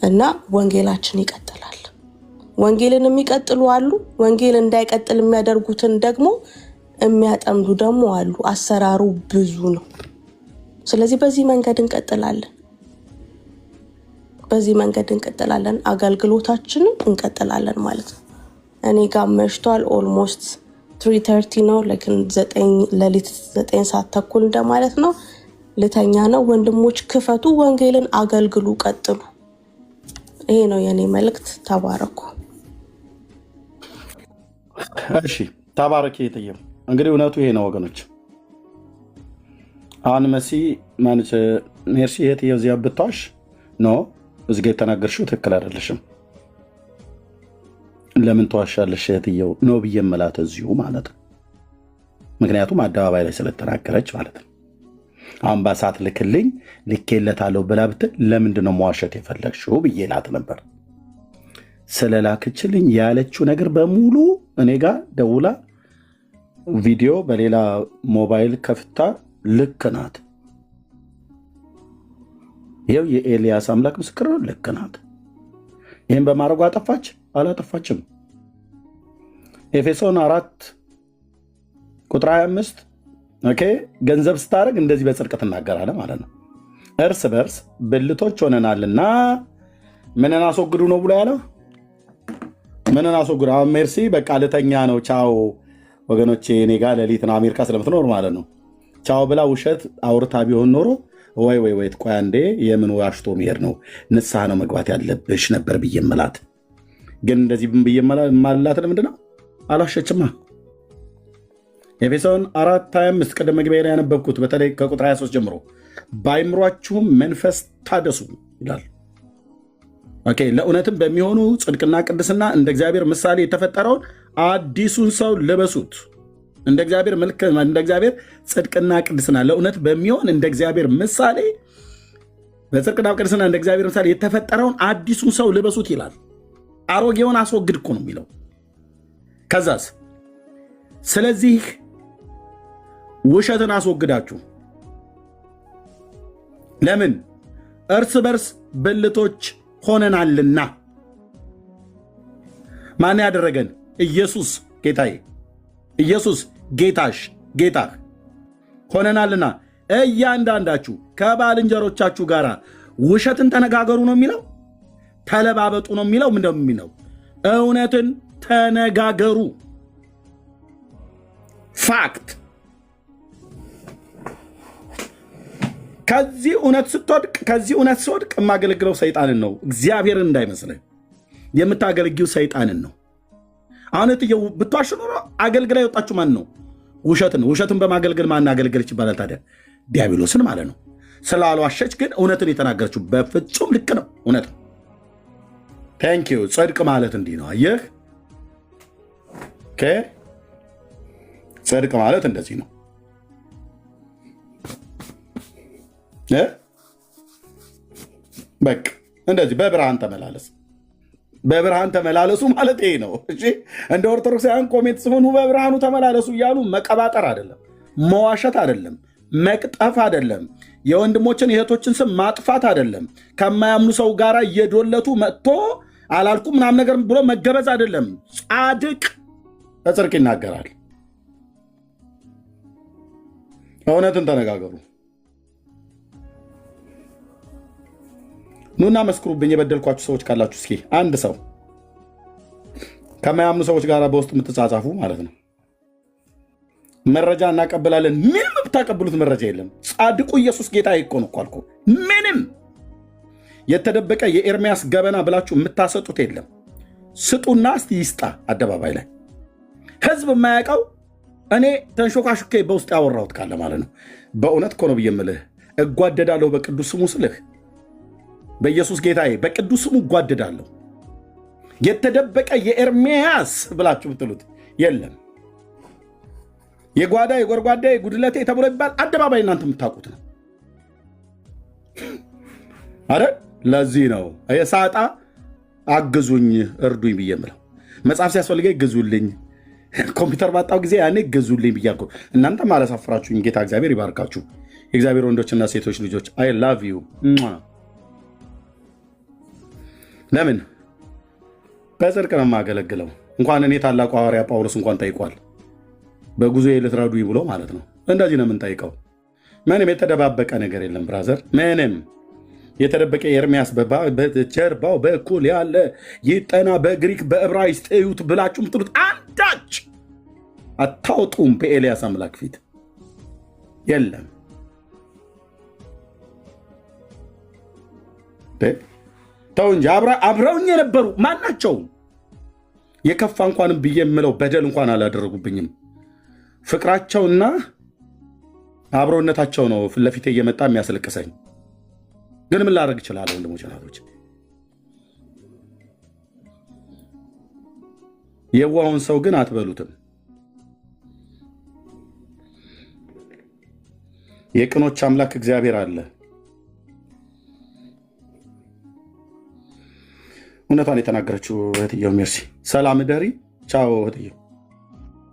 እና ወንጌላችን ይቀጥላል። ወንጌልን የሚቀጥሉ አሉ፣ ወንጌል እንዳይቀጥል የሚያደርጉትን ደግሞ የሚያጠምዱ ደግሞ አሉ። አሰራሩ ብዙ ነው። ስለዚህ በዚህ መንገድ እንቀጥላለን፣ በዚህ መንገድ እንቀጥላለን፣ አገልግሎታችንን እንቀጥላለን ማለት ነው። እኔ ጋር መሽቷል። ኦልሞስት 3:30 ነው፣ ለኪን 9 ሰዓት ተኩል እንደማለት ነው። ልተኛ ነው። ወንድሞች ክፈቱ፣ ወንጌልን አገልግሉ፣ ቀጥሉ። ይሄ ነው የኔ መልእክት። ተባረኩ። እሺ ተባረክ። የትየው እንግዲህ እውነቱ ይሄ ነው ወገኖች። አሁን መሲ ማንች ሜርሲ የትየው እዚያ ብታሽ ኖ እዚህ ጋር የተናገርሽው ትክክል አይደለሽም። ለምን ተዋሻለሽ የትየው ነው ብዬ መላት እዚሁ ማለት ነው። ምክንያቱም አደባባይ ላይ ስለተናገረች ማለት ነው። አሁን በሳት ልክልኝ ልኬለታለሁ ብላ ብትል ለምንድን ነው መዋሸት የፈለግሽው ብዬ ላት ነበር። ስለላክችልኝ ያለችው ነገር በሙሉ እኔ ጋር ደውላ ቪዲዮ በሌላ ሞባይል ከፍታ ልክ ናት። ይኸው የኤልያስ አምላክ ምስክር ነው፣ ልክ ናት። ይህም በማድረጉ አጠፋች አላጠፋችም? ኤፌሶን 4:25 ኦኬ። ገንዘብ ስታደርግ እንደዚህ በጽድቅ ትናገራለህ ማለት ነው። እርስ በርስ ብልቶች ሆነናልና ምንን አስወግዱ ነው ብሎ ያለው? ምንን አስወግዱ? አሁን ሜርሲ በቃ ልተኛ ነው ቻው ወገኖቼ፣ እኔ ጋር ሌሊት ነው አሜሪካ ስለምትኖር ማለት ነው። ቻው ብላ ውሸት አውርታ ቢሆን ኖሮ ወይ ቆይ አንዴ የምን ዋሽቶ መሄድ ነው፣ ንስሐ ነው መግባት ያለብሽ ነበር ብዬ መላት። ግን እንደዚህ ብዬ ማላት ለምንድን ነው? አላሸችማ። ኤፌሶን 4:25 ቅድመ መግቢያ ላይ ያነበብኩት በተለይ ከቁጥር 23 ጀምሮ በአይምሯችሁም መንፈስ ታደሱ ይላል። ኦኬ። ለእውነትም በሚሆኑ ጽድቅና ቅድስና እንደ እግዚአብሔር ምሳሌ የተፈጠረውን አዲሱን ሰው ልበሱት። እንደ እግዚአብሔር መልክ፣ እንደ እግዚአብሔር ጽድቅና ቅድስና ለእውነት በሚሆን እንደ እግዚአብሔር ምሳሌ በጽድቅና ቅድስና እንደ እግዚአብሔር ምሳሌ የተፈጠረውን አዲሱን ሰው ልበሱት ይላል። አሮጌውን አስወግድ እኮ ነው የሚለው። ከዛስ ስለዚህ ውሸትን አስወግዳችሁ ለምን እርስ በርስ ብልቶች ሆነናልና። ማን ያደረገን? ኢየሱስ ጌታዬ፣ ኢየሱስ ጌታሽ፣ ጌታህ ሆነናልና እያንዳንዳችሁ ከባልንጀሮቻችሁ ጋር ውሸትን ተነጋገሩ ነው የሚለው? ተለባበጡ ነው የሚለው? ምንድን ነው የሚለው? እውነትን ተነጋገሩ። ፋክት። ከዚህ እውነት ስትወድቅ፣ ከዚህ እውነት ስወድቅ የማገለግለው ሰይጣንን ነው፣ እግዚአብሔርን እንዳይመስልህ። የምታገለግው ሰይጣንን ነው። አሁን እትየው ብትዋሽ ኖሮ አገልግላ የወጣችሁ ማን ነው? ውሸትን። ውሸትን በማገልገል ማን አገልገለች ይባላል ታዲያ? ዲያብሎስን ማለት ነው። ስላልዋሸች ግን እውነትን የተናገረችው በፍጹም ልክ ነው፣ እውነት ነው። ቴንኪዩ። ጽድቅ ማለት እንዲህ ነው። አየህ፣ ጽድቅ ማለት እንደዚህ ነው። በቃ እንደዚህ በብርሃን ተመላለስ። በብርሃን ተመላለሱ ማለት ይሄ ነው። እሺ፣ እንደ ኦርቶዶክሳውያን ኮሜንት ሲሆኑ በብርሃኑ ተመላለሱ እያሉ መቀባጠር አይደለም፣ መዋሸት አይደለም፣ መቅጠፍ አይደለም፣ የወንድሞችን የእህቶችን ስም ማጥፋት አይደለም፣ ከማያምኑ ሰው ጋር እየዶለቱ መጥቶ አላልኩ ምናምን ነገር ብሎ መገበዝ አይደለም። ጻድቅ በጽድቅ ይናገራል። እውነትን ተነጋገሩ። ኑና መስክሩብኝ የበደልኳችሁ ሰዎች ካላችሁ። እስኪ አንድ ሰው ከማያምኑ ሰዎች ጋር በውስጥ የምትጻጻፉ ማለት ነው። መረጃ እናቀብላለን። ምንም የምታቀብሉት መረጃ የለም። ጻድቁ ኢየሱስ ጌታ እኮ ነው እኮ አልኩህ። ምንም የተደበቀ የኤርሚያስ ገበና ብላችሁ የምታሰጡት የለም። ስጡና እስቲ ይስጣ አደባባይ ላይ ህዝብ የማያውቀው እኔ ተንሾካሹኬ በውስጥ ያወራሁት ካለ ማለት ነው። በእውነት እኮ ነው ብዬ የምልህ እጓደዳለሁ በቅዱስ ስሙ ስልህ በኢየሱስ ጌታዬ በቅዱስ ስሙ እጓደዳለሁ። የተደበቀ የኤርሚያስ ብላችሁ ብትሉት የለም። የጓዳ የጎርጓዳ የጉድለቴ ተብሎ ይባል አደባባይ እናንተ የምታውቁት ነው አይደል? ለዚህ ነው የሳጣ አግዙኝ እርዱኝ ብዬ የምለው። መጽሐፍ ሲያስፈልገኝ ግዙልኝ፣ ኮምፒውተር ባጣው ጊዜ ያኔ ግዙልኝ ብያለሁ። እናንተም አላሳፍራችሁኝ። ጌታ እግዚአብሔር ይባርካችሁ። የእግዚአብሔር ወንዶችና ሴቶች ልጆች አይ ላቭ ዩ። ለምን በጽድቅ ነው የማገለግለው። እንኳን እኔ ታላቁ ሐዋርያ ጳውሎስ እንኳን ጠይቋል፣ በጉዞ ልትረዱኝ ብሎ ማለት ነው። እንደዚህ ነው የምንጠይቀው። ምንም የተደባበቀ ነገር የለም ብራዘር። ምንም የተደበቀ ኤርሚያስ በጀርባው በኩል ያለ ይጠና በግሪክ በዕብራይስጥ እዩት ብላችሁ ምትሉት አንዳች አታውጡም። በኤልያስ አምላክ ፊት የለም። ተው እንጂ አብረውኝ የነበሩ ማናቸውም የከፋ እንኳንም ብዬ የምለው በደል እንኳን አላደረጉብኝም። ፍቅራቸውና አብሮነታቸው ነው ፊት ለፊቴ እየመጣ የሚያስለቅሰኝ። ግን ምን ላደርግ እችላለሁ? ወንድሞች ናቶች፣ የዋሁን ሰው ግን አትበሉትም። የቅኖች አምላክ እግዚአብሔር አለ። እውነቷን የተናገረችው እህትየው ሜርሲ። ሰላም ደሪ ቻው እህትየው፣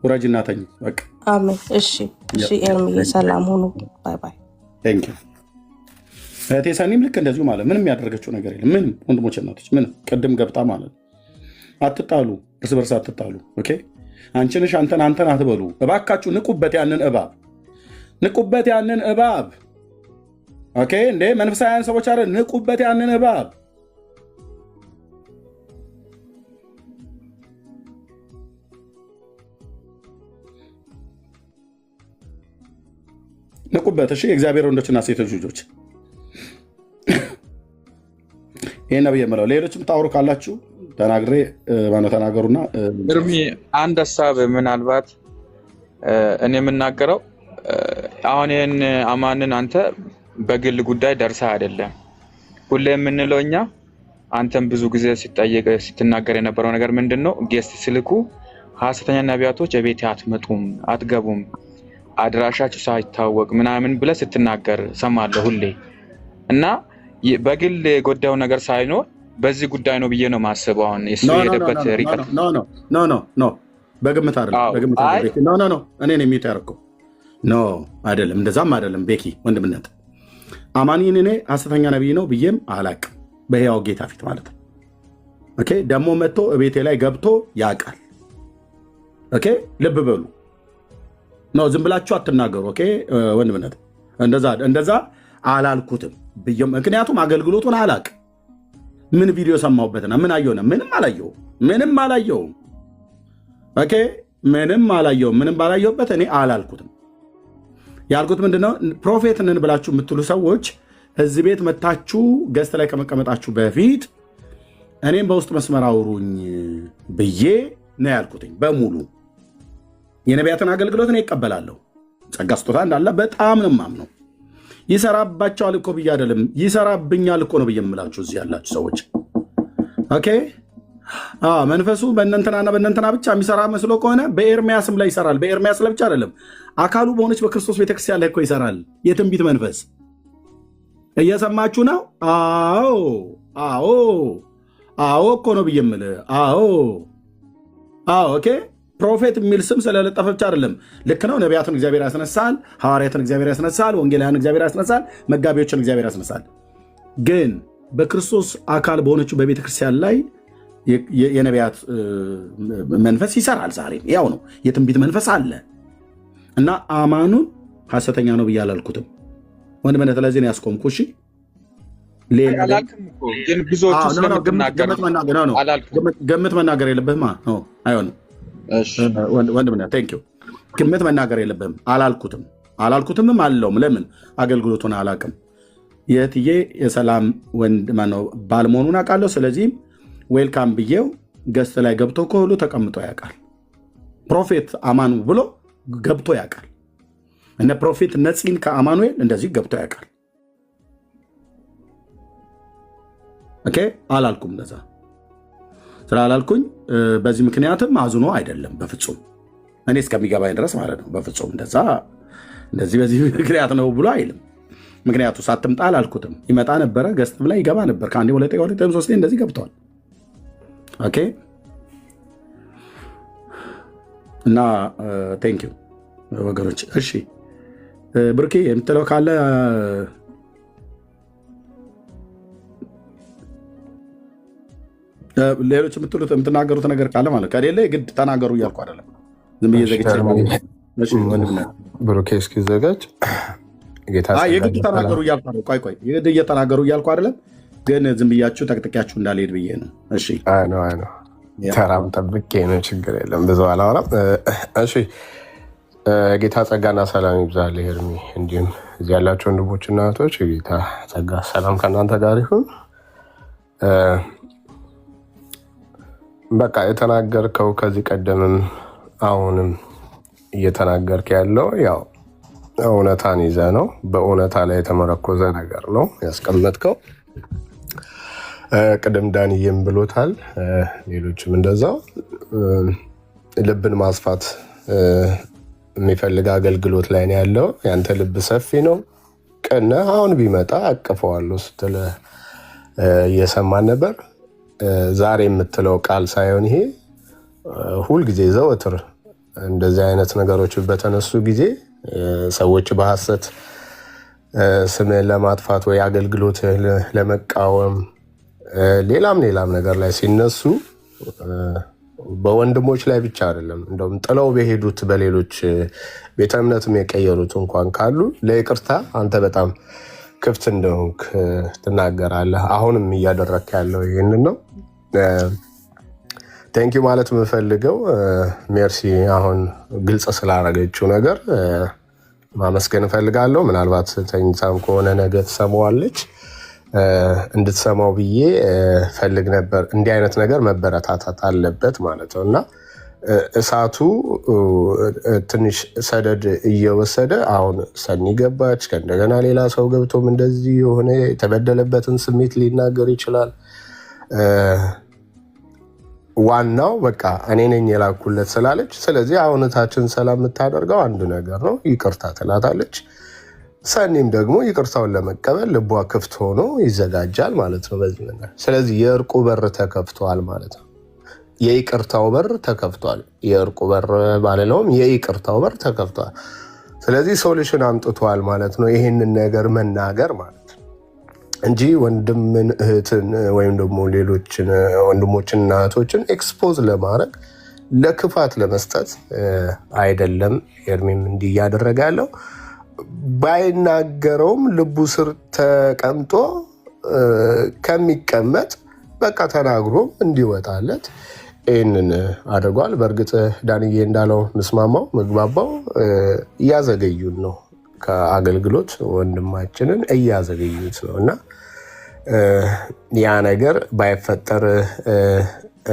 ውረጅና ተኝ በቃ። አሜን። እሺ ኤርሚዬ ሰላም ሁኑ። ባይ ባይ። ቴንክ ዩ። እህቴ ሰኒም ልክ እንደዚሁ ማለት ምንም ያደረገችው ነገር የለም። ምንም ወንድሞች እናቶች፣ ምንም ቅድም ገብታ ማለት አትጣሉ፣ እርስ በርስ አትጣሉ። ኦኬ አንቺንሽ አንተን አትበሉ እባካችሁ። ንቁበት ያንን እባብ፣ ንቁበት ያንን እባብ። ኦኬ እንዴ መንፈሳውያን ሰዎች አይደል? ንቁበት ያንን እባብ። ንቁበት። እሺ የእግዚአብሔር ወንዶችና ሴቶች ልጆች ይህ ነው የምለው። ሌሎች የምታወሩ ካላችሁ ተናግሬ ማነው ተናገሩና። እርሚ አንድ ሀሳብ ምናልባት እኔ የምናገረው አሁን ይህን አማንን አንተ በግል ጉዳይ ደርሰህ አይደለም። ሁሌ የምንለው እኛ አንተም ብዙ ጊዜ ሲጠየቅ ስትናገር የነበረው ነገር ምንድን ነው? ጌስት ስልኩ ሐሰተኛ ነቢያቶች የቤት አትመጡም፣ አትገቡም፣ አድራሻችሁ ሳይታወቅ ምናምን ብለህ ስትናገር ሰማለሁ ሁሌ እና በግል የጎዳው ነገር ሳይኖር በዚህ ጉዳይ ነው ብዬ ነው ማስበው። አሁን እሱ የሄደበት ሪከት ኖ በግምት አይደለም። ኖ እኔ ነው የሚውት ያደረገው። ኖ አይደለም፣ እንደዛም አይደለም። ቤኪ ወንድምነት አማኒን እኔ ሐሰተኛ ነቢይ ነው ብዬም አላቅም፣ በሕያው ጌታ ፊት ማለት ነው። ኦኬ ደግሞ መጥቶ ቤቴ ላይ ገብቶ ያውቃል። ኦኬ ልብ በሉ። ኖ ዝም ብላችሁ አትናገሩ። ኦኬ ወንድምነት እንደዛ አላልኩትም ብዬም፣ ምክንያቱም አገልግሎቱን አላቅ። ምን ቪዲዮ ሰማሁበትና ምን አየሆነ? ምንም አላየውም። ኦኬ ምንም ባላየሁበት እኔ አላልኩትም። ያልኩት ምንድነው? ፕሮፌት ነን ብላችሁ የምትሉ ሰዎች እዚህ ቤት መታችሁ ገስት ላይ ከመቀመጣችሁ በፊት እኔም በውስጥ መስመር አውሩኝ ብዬ ነው ያልኩትኝ። በሙሉ የነቢያትን አገልግሎት እኔ ይቀበላለሁ። ጸጋ ስጦታ እንዳለ በጣም ነው የማምነው። ይሰራባቸዋል እኮ ብዬ አይደለም፣ ይሰራብኛል እኮ ነው ብዬ የምላችሁ እዚህ ያላችሁ ሰዎች። ኦኬ መንፈሱ በእነንተናና በእነንተና ብቻ የሚሰራ መስሎ ከሆነ በኤርሚያስም ላይ ይሰራል። በኤርሚያስ ላይ ብቻ አይደለም፣ አካሉ በሆነች በክርስቶስ ቤተክርስቲያን ላይ እኮ ይሰራል የትንቢት መንፈስ። እየሰማችሁ ነው? አዎ እኮ ነው ብዬ የምልህ። ኦኬ ፕሮፌት የሚል ስም ስለለጠፈ ብቻ አይደለም። ልክ ነው። ነቢያትን እግዚአብሔር ያስነሳል፣ ሐዋርያትን እግዚአብሔር ያስነሳል፣ ወንጌላውያን እግዚአብሔር ያስነሳል፣ መጋቢዎችን እግዚአብሔር ያስነሳል። ግን በክርስቶስ አካል በሆነችው በቤተክርስቲያን ላይ የነቢያት መንፈስ ይሰራል። ዛሬ ያው ነው፣ የትንቢት መንፈስ አለ እና አማኑን ሐሰተኛ ነው ብዬ አላልኩትም። ወንድምነት ለዚህ ነው ያስቆምኩ። እሺ ግምት መናገር የለብህም። አይሆንም ወንድምነት ቴንኪው። ግምት መናገር የለብህም። አላልኩትምም አለውም። ለምን አገልግሎቱን አላቅም። የእህትዬ የሰላም ወንድ ማነው ባል መሆኑን አውቃለሁ። ስለዚህም ዌልካም ብዬው ገስት ላይ ገብቶ ከሁሉ ተቀምጦ ያውቃል። ፕሮፌት አማኑ ብሎ ገብቶ ያውቃል። እነ ፕሮፌት ነፂን ከአማኑኤል እንደዚህ ገብቶ ያውቃል። ኦኬ አላልኩም። እንደዛ ስላላልኩኝ በዚህ ምክንያትም አዝኖ አይደለም በፍጹም እኔ እስከሚገባኝ ድረስ ማለት ነው። በፍጹም እንደዚህ በዚህ ምክንያት ነው ብሎ አይልም። ምክንያቱ ሳትምጣ አላልኩትም። ይመጣ ነበረ፣ ገስት ላይ ይገባ ነበር። ከአንዴ ሁለቴ ሶስቴ እንደዚህ ገብተዋል። ኦኬ እና ቴንኪው ወገኖች። እሺ ብርኬ የምትለው ካለ ሌሎች የምትናገሩት ነገር ካለ ማለት ከሌለ ግድ ተናገሩ እያልኩ አይደለም። ዝም ብዬ ዘግቼ ብሩኬ እስኪዘጋጅ የግድ ተናገሩ እያልኩ አይደለም። ቆይ የግድ እየተናገሩ እያልኩ አይደለም፣ ግን ዝም ብያችሁ ጠቅጥቂያችሁ እንዳልሄድ ብዬ ነው። እሺ ነው ተራም ጠብቄ ነው። ችግር የለም ብዙ አላወራም። እሺ ጌታ ጸጋና ሰላም ይብዛልህ ኤርሚ፣ እንዲሁም እዚህ ያላቸው ወንድሞችና እህቶች ጌታ ጸጋ ሰላም ከእናንተ ጋር ይሁን። በቃ የተናገርከው ከዚህ ቀደምም አሁንም እየተናገርክ ያለው ያው እውነታን ይዘ ነው። በእውነታ ላይ የተመረኮዘ ነገር ነው ያስቀመጥከው። ቅድም ዳንዬም ብሎታል፣ ሌሎችም እንደዛው። ልብን ማስፋት የሚፈልግ አገልግሎት ላይ ነው ያለው። ያንተ ልብ ሰፊ ነው፣ ቅን። አሁን ቢመጣ አቅፈዋለሁ ስትል እየሰማን ነበር። ዛሬ የምትለው ቃል ሳይሆን ይሄ ሁልጊዜ ዘወትር እንደዚህ አይነት ነገሮች በተነሱ ጊዜ ሰዎች በሐሰት ስምህን ለማጥፋት ወይ አገልግሎት ለመቃወም ሌላም ነገር ላይ ሲነሱ በወንድሞች ላይ ብቻ አይደለም፣ እንደውም ጥለው በሄዱት በሌሎች ቤተ እምነትም የቀየሩት እንኳን ካሉ ለይቅርታ አንተ በጣም ክፍት እንደሆንክ ትናገራለህ። አሁንም እያደረክ ያለው ይህንን ነው። ቴንኪው ማለት የምፈልገው ሜርሲ አሁን ግልጽ ስላደረገችው ነገር ማመስገን እፈልጋለሁ። ምናልባት ተኝታም ከሆነ ነገ ትሰማዋለች፣ እንድትሰማው ብዬ ፈልግ ነበር። እንዲህ አይነት ነገር መበረታታት አለበት ማለት ነው እና እሳቱ ትንሽ ሰደድ እየወሰደ አሁን ሰኒ ገባች፣ ከእንደገና ሌላ ሰው ገብቶም እንደዚህ የሆነ የተበደለበትን ስሜት ሊናገር ይችላል። ዋናው በቃ እኔ ነኝ የላኩለት ስላለች፣ ስለዚህ አሁነታችን ሰላም የምታደርገው አንድ ነገር ነው፣ ይቅርታ ትላታለች። ሰኒም ደግሞ ይቅርታውን ለመቀበል ልቧ ክፍት ሆኖ ይዘጋጃል ማለት ነው በዚህ ነገር። ስለዚህ የእርቁ በር ተከፍቷል ማለት ነው። የይቅርታው በር ተከፍቷል። የእርቁ በር ባለለውም የይቅርታው በር ተከፍቷል። ስለዚህ ሶሉሽን አምጥቷል ማለት ነው ይህንን ነገር መናገር ማለት ነው እንጂ ወንድምን እህትን ወይም ደግሞ ሌሎችን ወንድሞችንና እህቶችን ኤክስፖዝ ለማድረግ ለክፋት ለመስጠት አይደለም። ኤርሚም እንዲህ እያደረገ ያለው ባይናገረውም ልቡ ስር ተቀምጦ ከሚቀመጥ በቃ ተናግሮ እንዲወጣለት ይህንን አድርጓል። በእርግጥ ዳንዬ እንዳለው ምስማማው ምግባባው እያዘገዩን ነው፣ ከአገልግሎት ወንድማችንን እያዘገዩት ነው እና ያ ነገር ባይፈጠር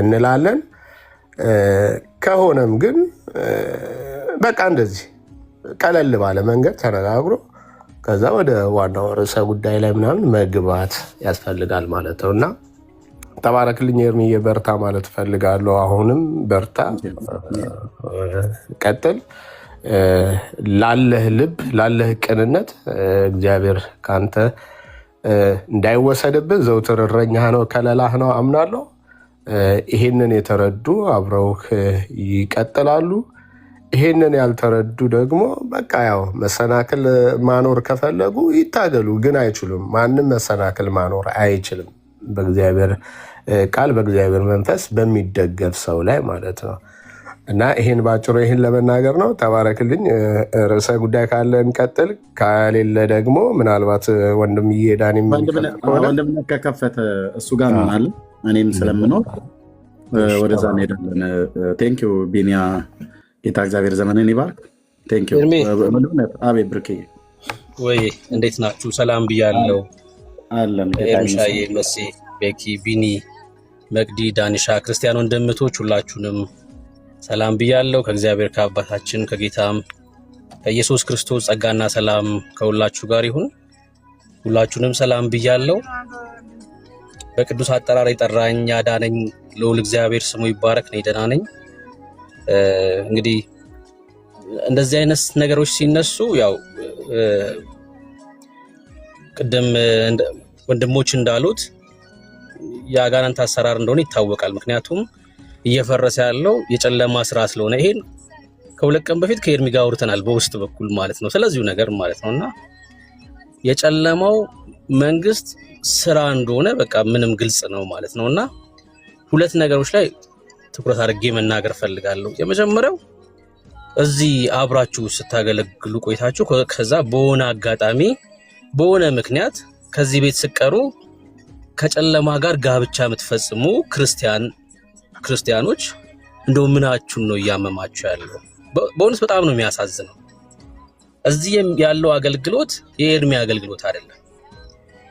እንላለን። ከሆነም ግን በቃ እንደዚህ ቀለል ባለ መንገድ ተነጋግሮ ከዛ ወደ ዋናው ርዕሰ ጉዳይ ላይ ምናምን መግባት ያስፈልጋል ማለት ነው እና ተባረክልኝ ኤርሚዬ፣ በርታ ማለት እፈልጋለሁ። አሁንም በርታ፣ ቀጥል። ላለህ ልብ ላለህ ቅንነት እግዚአብሔር ካንተ እንዳይወሰድብህ ዘውትር እረኛህ ነው፣ ከለላህ ነው አምናለሁ። ይሄንን የተረዱ አብረውህ ይቀጥላሉ። ይሄንን ያልተረዱ ደግሞ በቃ ያው መሰናክል ማኖር ከፈለጉ ይታገሉ፣ ግን አይችሉም። ማንም መሰናክል ማኖር አይችልም በእግዚአብሔር ቃል በእግዚአብሔር መንፈስ በሚደገፍ ሰው ላይ ማለት ነው እና ይሄን ባጭሩ ይሄን ለመናገር ነው። ተባረክልኝ። ርዕሰ ጉዳይ ካለ እንቀጥል፣ ከሌለ ደግሞ ምናልባት ወንድም እየዳን ወንድምነት ከከፈተ እሱ ጋር እንሆናለን። እኔም ስለምኖር ወደዛ እንሄዳለን። ቴንኪው ቢኒያ፣ ጌታ እግዚአብሔር ዘመንን ይባርክ። ቴንኪው። አቤት ብርኬ፣ ወይ እንዴት ናችሁ? ሰላም ብያለሁ። አለን ኤርምሻዬ፣ መሲ፣ ቤኪ፣ ቢኒ፣ መግዲ፣ ዳንሻ፣ ክርስቲያን ወንድምቶች ሁላችሁንም ሰላም ብያለሁ። ከእግዚአብሔር ከአባታችን ከጌታም ከኢየሱስ ክርስቶስ ጸጋና ሰላም ከሁላችሁ ጋር ይሁን። ሁላችሁንም ሰላም ብያለሁ። በቅዱስ አጠራር የጠራኝ ያዳነኝ ልዑል እግዚአብሔር ስሙ ይባረክ። እኔ ደህና ነኝ። እንግዲህ እንደዚህ አይነት ነገሮች ሲነሱ ያው ቅድም ወንድሞች እንዳሉት የአጋንንት አሰራር እንደሆነ ይታወቃል። ምክንያቱም እየፈረሰ ያለው የጨለማ ስራ ስለሆነ ይሄን ከሁለት ቀን በፊት ከኤርሚ ጋር አውርተናል በውስጥ በኩል ማለት ነው፣ ስለዚሁ ነገር ማለት ነውና የጨለማው መንግስት ስራ እንደሆነ በቃ ምንም ግልጽ ነው ማለት ነውና ሁለት ነገሮች ላይ ትኩረት አድርጌ መናገር ፈልጋለሁ። የመጀመሪያው እዚህ አብራችሁ ስታገለግሉ ቆይታችሁ ከዛ በሆነ አጋጣሚ በሆነ ምክንያት ከዚህ ቤት ስቀሩ ከጨለማ ጋር ጋብቻ የምትፈጽሙ ክርስቲያኖች እንደው ምናችሁን ነው እያመማችሁ ያለው? በእውነት በጣም ነው የሚያሳዝነው። እዚህ ያለው አገልግሎት የኤርሚ አገልግሎት አይደለም።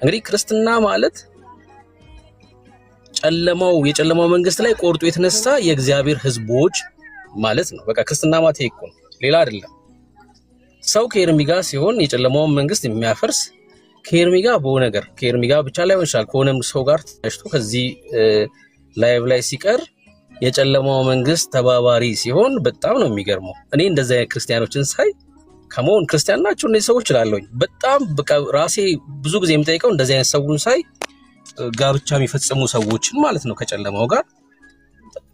እንግዲህ ክርስትና ማለት የጨለማው መንግስት ላይ ቆርጦ የተነሳ የእግዚአብሔር ህዝቦች ማለት ነው። በቃ ክርስትና ማለት ይሄ ነው፣ ሌላ አይደለም። ሰው ከኤርሚ ጋር ሲሆን የጨለማውን መንግስት የሚያፈርስ ከኤርሚ ጋር በሆነ ነገር ከኤርሚ ጋር ብቻ ላይሆን ይችላል ከሆነም ሰው ጋር ተያይቶ ከዚህ ላይቭ ላይ ሲቀር የጨለማው መንግስት ተባባሪ ሲሆን በጣም ነው የሚገርመው። እኔ እንደዚህ አይነት ክርስቲያኖችን ሳይ ከመሆን ክርስቲያን ናቸው እነዚህ ሰዎች እላለሁኝ። በጣም በቃ ራሴ ብዙ ጊዜ የምጠይቀው እንደዚህ አይነት ሰውን ሳይ ጋብቻ የሚፈጽሙ ሰዎችን ማለት ነው ከጨለማው ጋር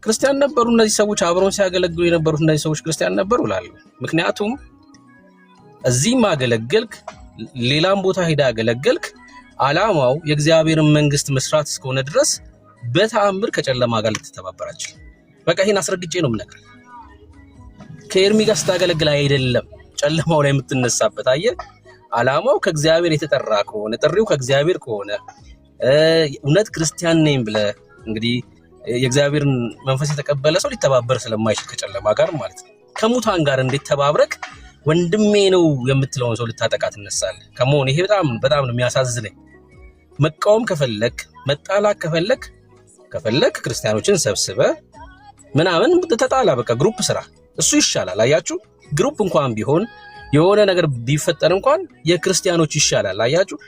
ክርስቲያን ነበሩ እነዚህ ሰዎች አብረው ሲያገለግሉ የነበሩት እነዚህ ሰዎች ክርስቲያን ነበሩ እላለሁ። ምክንያቱም እዚህም አገለገልክ ሌላም ቦታ ሄዳ አገለገልክ ዓላማው የእግዚአብሔርን መንግስት መስራት እስከሆነ ድረስ በተአምር ከጨለማ ጋር ልትተባበራችሁ። በቃ ይሄን አስረግጬ ነው የምነግርህ። ከኤርሚ ጋር ስታገለግል አይደለም ጨለማው ላይ የምትነሳበት። አየህ፣ ዓላማው ከእግዚአብሔር የተጠራ ከሆነ ጥሪው ከእግዚአብሔር ከሆነ እውነት ክርስቲያን ነኝ ብለህ እንግዲህ የእግዚአብሔርን መንፈስ የተቀበለ ሰው ሊተባበር ስለማይችል ከጨለማ ጋር ማለት ነው። ከሙታን ጋር እንዴት ተባብረክ ወንድሜ ነው የምትለውን ሰው ልታጠቃ ትነሳለህ? ከመሆን ይሄ በጣም ነው የሚያሳዝነኝ። መቃወም ከፈለክ መጣላት ከፈለክ ክርስቲያኖችን ሰብስበ ምናምን ተጣላ፣ በቃ ግሩፕ ስራ፣ እሱ ይሻላል። አያችሁ፣ ግሩፕ እንኳን ቢሆን የሆነ ነገር ቢፈጠር እንኳን የክርስቲያኖች ይሻላል። አያችሁ፣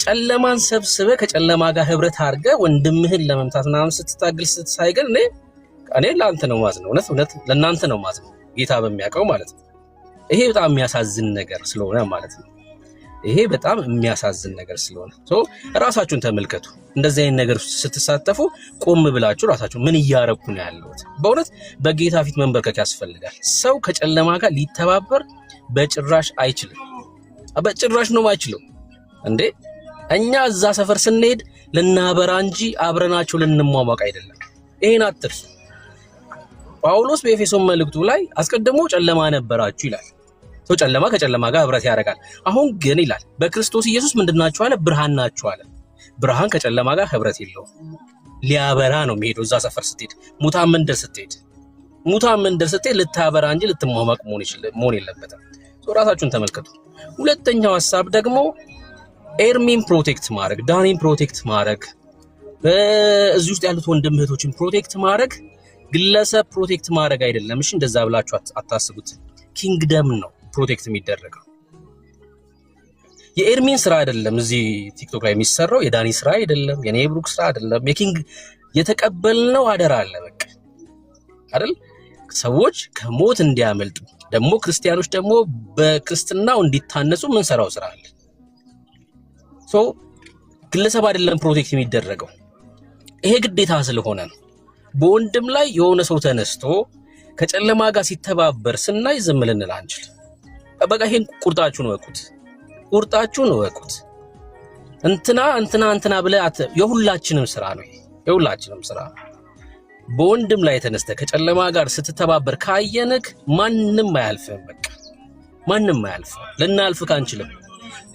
ጨለማን ሰብስበ ከጨለማ ጋር ህብረት አድርገ ወንድምህን ለመምታት ምናምን ስትታገል ስትሳይገን እኔ ለአንተ ነው ማዝነው። እውነት ለእናንተ ነው ማዝነው፣ ጌታ በሚያውቀው ማለት ነው። ይሄ በጣም የሚያሳዝን ነገር ስለሆነ ማለት ነው። ይሄ በጣም የሚያሳዝን ነገር ስለሆነ ራሳችሁን ተመልከቱ። እንደዚህ አይነት ነገር ስትሳተፉ ቆም ብላችሁ ራሳችሁ ምን እያረኩ ነው ያለሁት? በእውነት በጌታ ፊት መንበርከክ ያስፈልጋል። ሰው ከጨለማ ጋር ሊተባበር በጭራሽ አይችልም። በጭራሽ ነው አይችልም እንዴ! እኛ እዛ ሰፈር ስንሄድ ልናበራ እንጂ አብረናቸው ልንሟሟቅ አይደለም። ይሄን አትርሱ። ጳውሎስ በኤፌሶን መልእክቱ ላይ አስቀድሞ ጨለማ ነበራችሁ ይላል። ጨለማ ከጨለማ ጋር ህብረት ያደርጋል። አሁን ግን ይላል በክርስቶስ ኢየሱስ ምንድናችሁ አለ? ብርሃን ናችሁ አለ። ብርሃን ከጨለማ ጋር ህብረት የለውም። ሊያበራ ነው የሚሄደው። እዛ ሰፈር ስትሄድ ሙታን መንደር ስትሄድ ልታበራ እንጂ ልትሟሟቅ መሆን የለበትም። ራሳችሁን ተመልከቱ። ሁለተኛው ሐሳብ ደግሞ ኤርሚን ፕሮቴክት ማድረግ፣ ዳኒን ፕሮቴክት ማድረግ፣ እዚህ ውስጥ ያሉት ወንድም እህቶችን ፕሮቴክት ማድረግ ግለሰብ ፕሮቴክት ማድረግ አይደለም። እሺ እንደዛ ብላችሁ አታስቡት። ኪንግደም ነው ፕሮቴክት የሚደረገው። የኤርሚን ስራ አይደለም እዚህ ቲክቶክ ላይ የሚሰራው፣ የዳኒ ስራ አይደለም፣ የኔብሩክ ስራ አይደለም። የኪንግ የተቀበልነው አደራ አለ በቃ አይደል? ሰዎች ከሞት እንዲያመልጡ ደግሞ ክርስቲያኖች ደግሞ በክርስትናው እንዲታነጹ ምን ሰራው ስራ አለ። ግለሰብ አይደለም ፕሮቴክት የሚደረገው፣ ይሄ ግዴታ ስለሆነ ነው። በወንድም ላይ የሆነ ሰው ተነስቶ ከጨለማ ጋር ሲተባበር ስናይ ዝም ልንል አንችል። በቃ ይሄን ቁርጣችሁን ወቁት። እንትና ብለህ የሁላችንም ስራ ነው። የሁላችንም ስራ በወንድም ላይ ተነስተ ከጨለማ ጋር ስትተባበር ካየንክ ማንም አያልፍም። በቃ ማንም አያልፍም። ልናልፍክ አንችልም።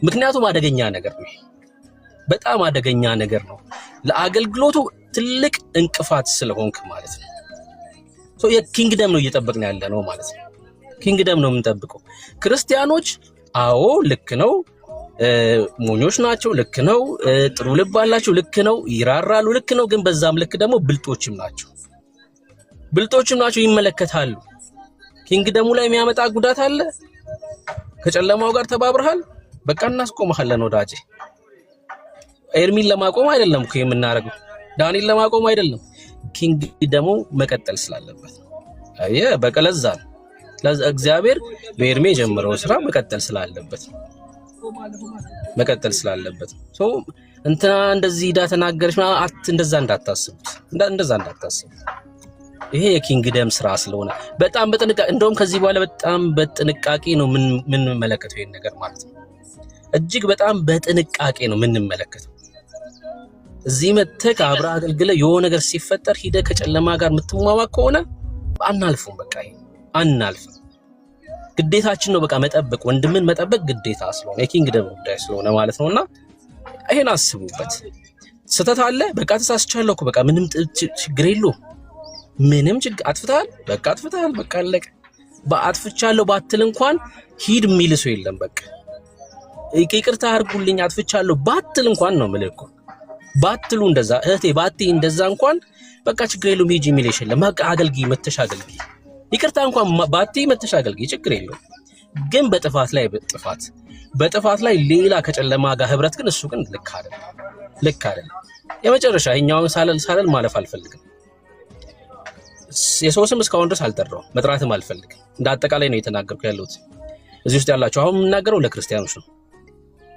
ምክንያቱም አደገኛ ነገር ነው። በጣም አደገኛ ነገር ነው። ለአገልግሎቱ ትልቅ እንቅፋት ስለሆንክ ማለት ነው። የኪንግደም ነው እየጠበቅን ያለ ነው ማለት ነው። ኪንግደም ነው የምንጠብቀው ክርስቲያኖች። አዎ ልክ ነው። ሞኞች ናቸው፣ ልክ ነው። ጥሩ ልብ አላቸው፣ ልክ ነው። ይራራሉ፣ ልክ ነው። ግን በዛም ልክ ደግሞ ብልጦችም ናቸው፣ ይመለከታሉ። ኪንግደሙ ላይ የሚያመጣ ጉዳት አለ። ከጨለማው ጋር ተባብረሃል፣ በቃ እናስቆምሃለን ወዳጄ። ኤርሚን ለማቆም አይደለም እኮ የምናደርገው፣ ዳኒን ለማቆም አይደለም። ኪንግደሙ መቀጠል ስላለበት አየ በቃ ለዛ እግዚአብሔር በኤርሚ የጀመረው ስራ መቀጠል ስላለበት ሶ እንትና እንደዚህ ዳ ተናገረች እንደዛ እንዳታስቡት። ይሄ የኪንግደም ስራ ስለሆነ በጣም በጥንቃቄ እንደውም ከዚህ በኋላ በጣም በጥንቃቄ ነው ምን መለከተው ይሄን ነገር ማለት ነው። እጅግ በጣም በጥንቃቄ ነው ምን መለከተው። እዚህ መተክ አብራ አገልግለ የሆነ ነገር ሲፈጠር ሂደ ከጨለማ ጋር የምትሟሟቅ ከሆነ አናልፉም። በቃ አናልፍም። ግዴታችን ነው በቃ መጠበቅ፣ ወንድምን መጠበቅ ግዴታ ስለሆነ የኪንግደም ጉዳይ ስለሆነ ማለት ነውና ይሄን አስቡበት። ስተት አለ በቃ ተሳስቻለሁ እኮ በቃ ምንም ችግር የለውም። ምንም ችግር አጥፍታል በቃ አለቀ። በአጥፍቻለሁ ባትል እንኳን ሂድ የሚል ሰው የለም። በቃ ይቅርታ አድርጉልኝ አጥፍቻለሁ ባትል እንኳን ነው ምልኩ ባትሉ እንደዛ እህቴ ባቲ እንደዛ እንኳን በቃ ችግር የለውም ሂጂ የሚል የለም። በቃ አገልግይ መተሻገልግይ ይቅርታ እንኳን ባቲ መተሻገልግይ ችግር የለውም። ግን በጥፋት ላይ ሌላ ከጨለማ ጋር ህብረት ግን እሱ ግን ልክ አይደለም። የመጨረሻ እኛውን ሳለል ማለፍ አልፈልግም። የሰው ስም እስካሁን ድረስ አልጠራውም፣ መጥራትም አልፈልግም። እንደ አጠቃላይ ነው የተናገርኩ ያለሁት። እዚህ ውስጥ ያላችሁ አሁን የምናገረው ለክርስቲያኖች ነው።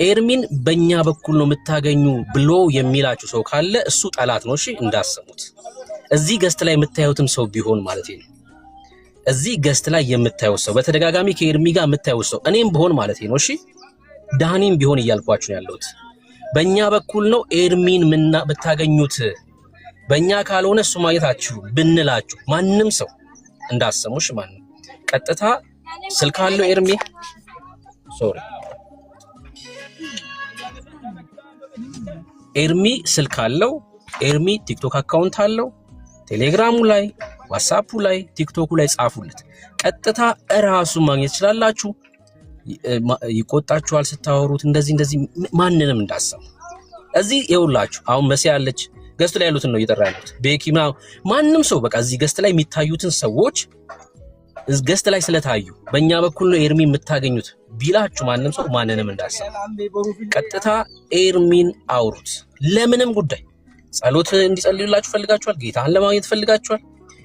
ኤርሚን በእኛ በኩል ነው የምታገኙ ብሎ የሚላችሁ ሰው ካለ እሱ ጠላት ነው። እሺ እንዳሰሙት እዚህ ገስት ላይ የምታዩትም ሰው ቢሆን ማለት ነው። እዚህ ገስት ላይ የምታዩት ሰው በተደጋጋሚ ከኤርሚ ጋር የምታዩት ሰው እኔም ቢሆን ማለት ነው። እሺ ዳኒም ቢሆን እያልኳችሁ ነው ያለሁት። በእኛ በኩል ነው ኤርሚን ብታገኙት፣ በእኛ ካልሆነ እሱ ማግኘታችሁ ብንላችሁ ማንም ሰው እንዳሰሙሽ ማንም ቀጥታ ስልክ አለው ኤርሚ ኤርሚ ስልክ አለው። ኤርሚ ቲክቶክ አካውንት አለው። ቴሌግራሙ ላይ፣ ዋትስአፑ ላይ፣ ቲክቶኩ ላይ ጻፉለት። ቀጥታ እራሱ ማግኘት ይችላልላችሁ። ይቆጣችኋል ስታወሩት እንደዚህ ማንንም እንዳሰሙ። እዚህ ይውላችሁ አሁን መሲ ያለች ገስት ላይ ያሉትን ነው እየጠራ ያሉት። ቤኪማ ማንም ሰው በቃ እዚህ ገስት ላይ የሚታዩትን ሰዎች ገስት ላይ ስለታዩ በእኛ በኩል ነው ኤርሚ የምታገኙት ቢላችሁ ማንም ሰው ማንንም እንዳሰሙ ቀጥታ ኤርሚን አውሩት። ለምንም ጉዳይ ጸሎት እንዲጸልዩላችሁ ፈልጋችኋል፣ ጌታን ለማግኘት ፈልጋችኋል፣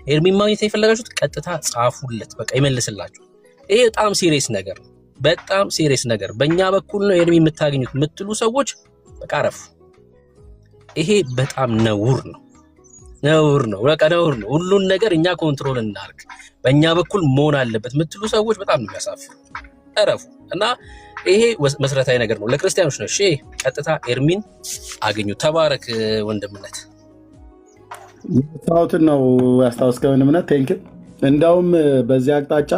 ኤርሚን ማግኘት የፈለጋችሁት ቀጥታ ጻፉለት፣ በቃ ይመልስላችሁ። ይሄ በጣም ሲሪየስ ነገር ነው። በጣም ሲሪየስ ነገር። በእኛ በኩል ነው ኤርሚ የምታገኙት የምትሉ ሰዎች በቃ አረፉ። ይሄ በጣም ነውር ነው። በቃ ነውር ነው። ሁሉን ነገር እኛ ኮንትሮል እናርግ፣ በእኛ በኩል መሆን አለበት የምትሉ ሰዎች በጣም ነው የሚያሳፍሩ። አረፉ እና ይሄ መሰረታዊ ነገር ነው። ለክርስቲያኖች ነው። እሺ ቀጥታ ኤርሚን አገኙ። ተባረክ ወንድምነት። ታውትን ነው ያስታውስከው ወንድምነት። ቴንክ እንዳውም በዚህ አቅጣጫ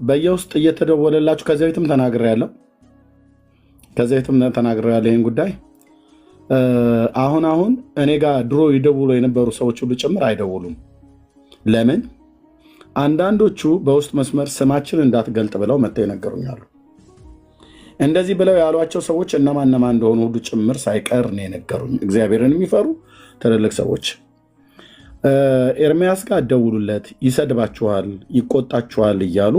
በየውስጥ እየተደወለላችሁ ከዚህ በፊትም ተናግሬያለሁ ይሄን ጉዳይ አሁን እኔ ጋር ድሮ ይደውሉ የነበሩ ሰዎች ሁሉ ጭምር አይደውሉም። ለምን? አንዳንዶቹ በውስጥ መስመር ስማችን እንዳትገልጥ ብለው መጥተው ይነገሩኛሉ። እንደዚህ ብለው ያሏቸው ሰዎች እነማን እንደሆኑ ሁሉ ጭምር ሳይቀር ነው የነገሩኝ። እግዚአብሔርን የሚፈሩ ትልልቅ ሰዎች ኤርሚያስ ጋር ደውሉለት፣ ይሰድባችኋል፣ ይቆጣችኋል እያሉ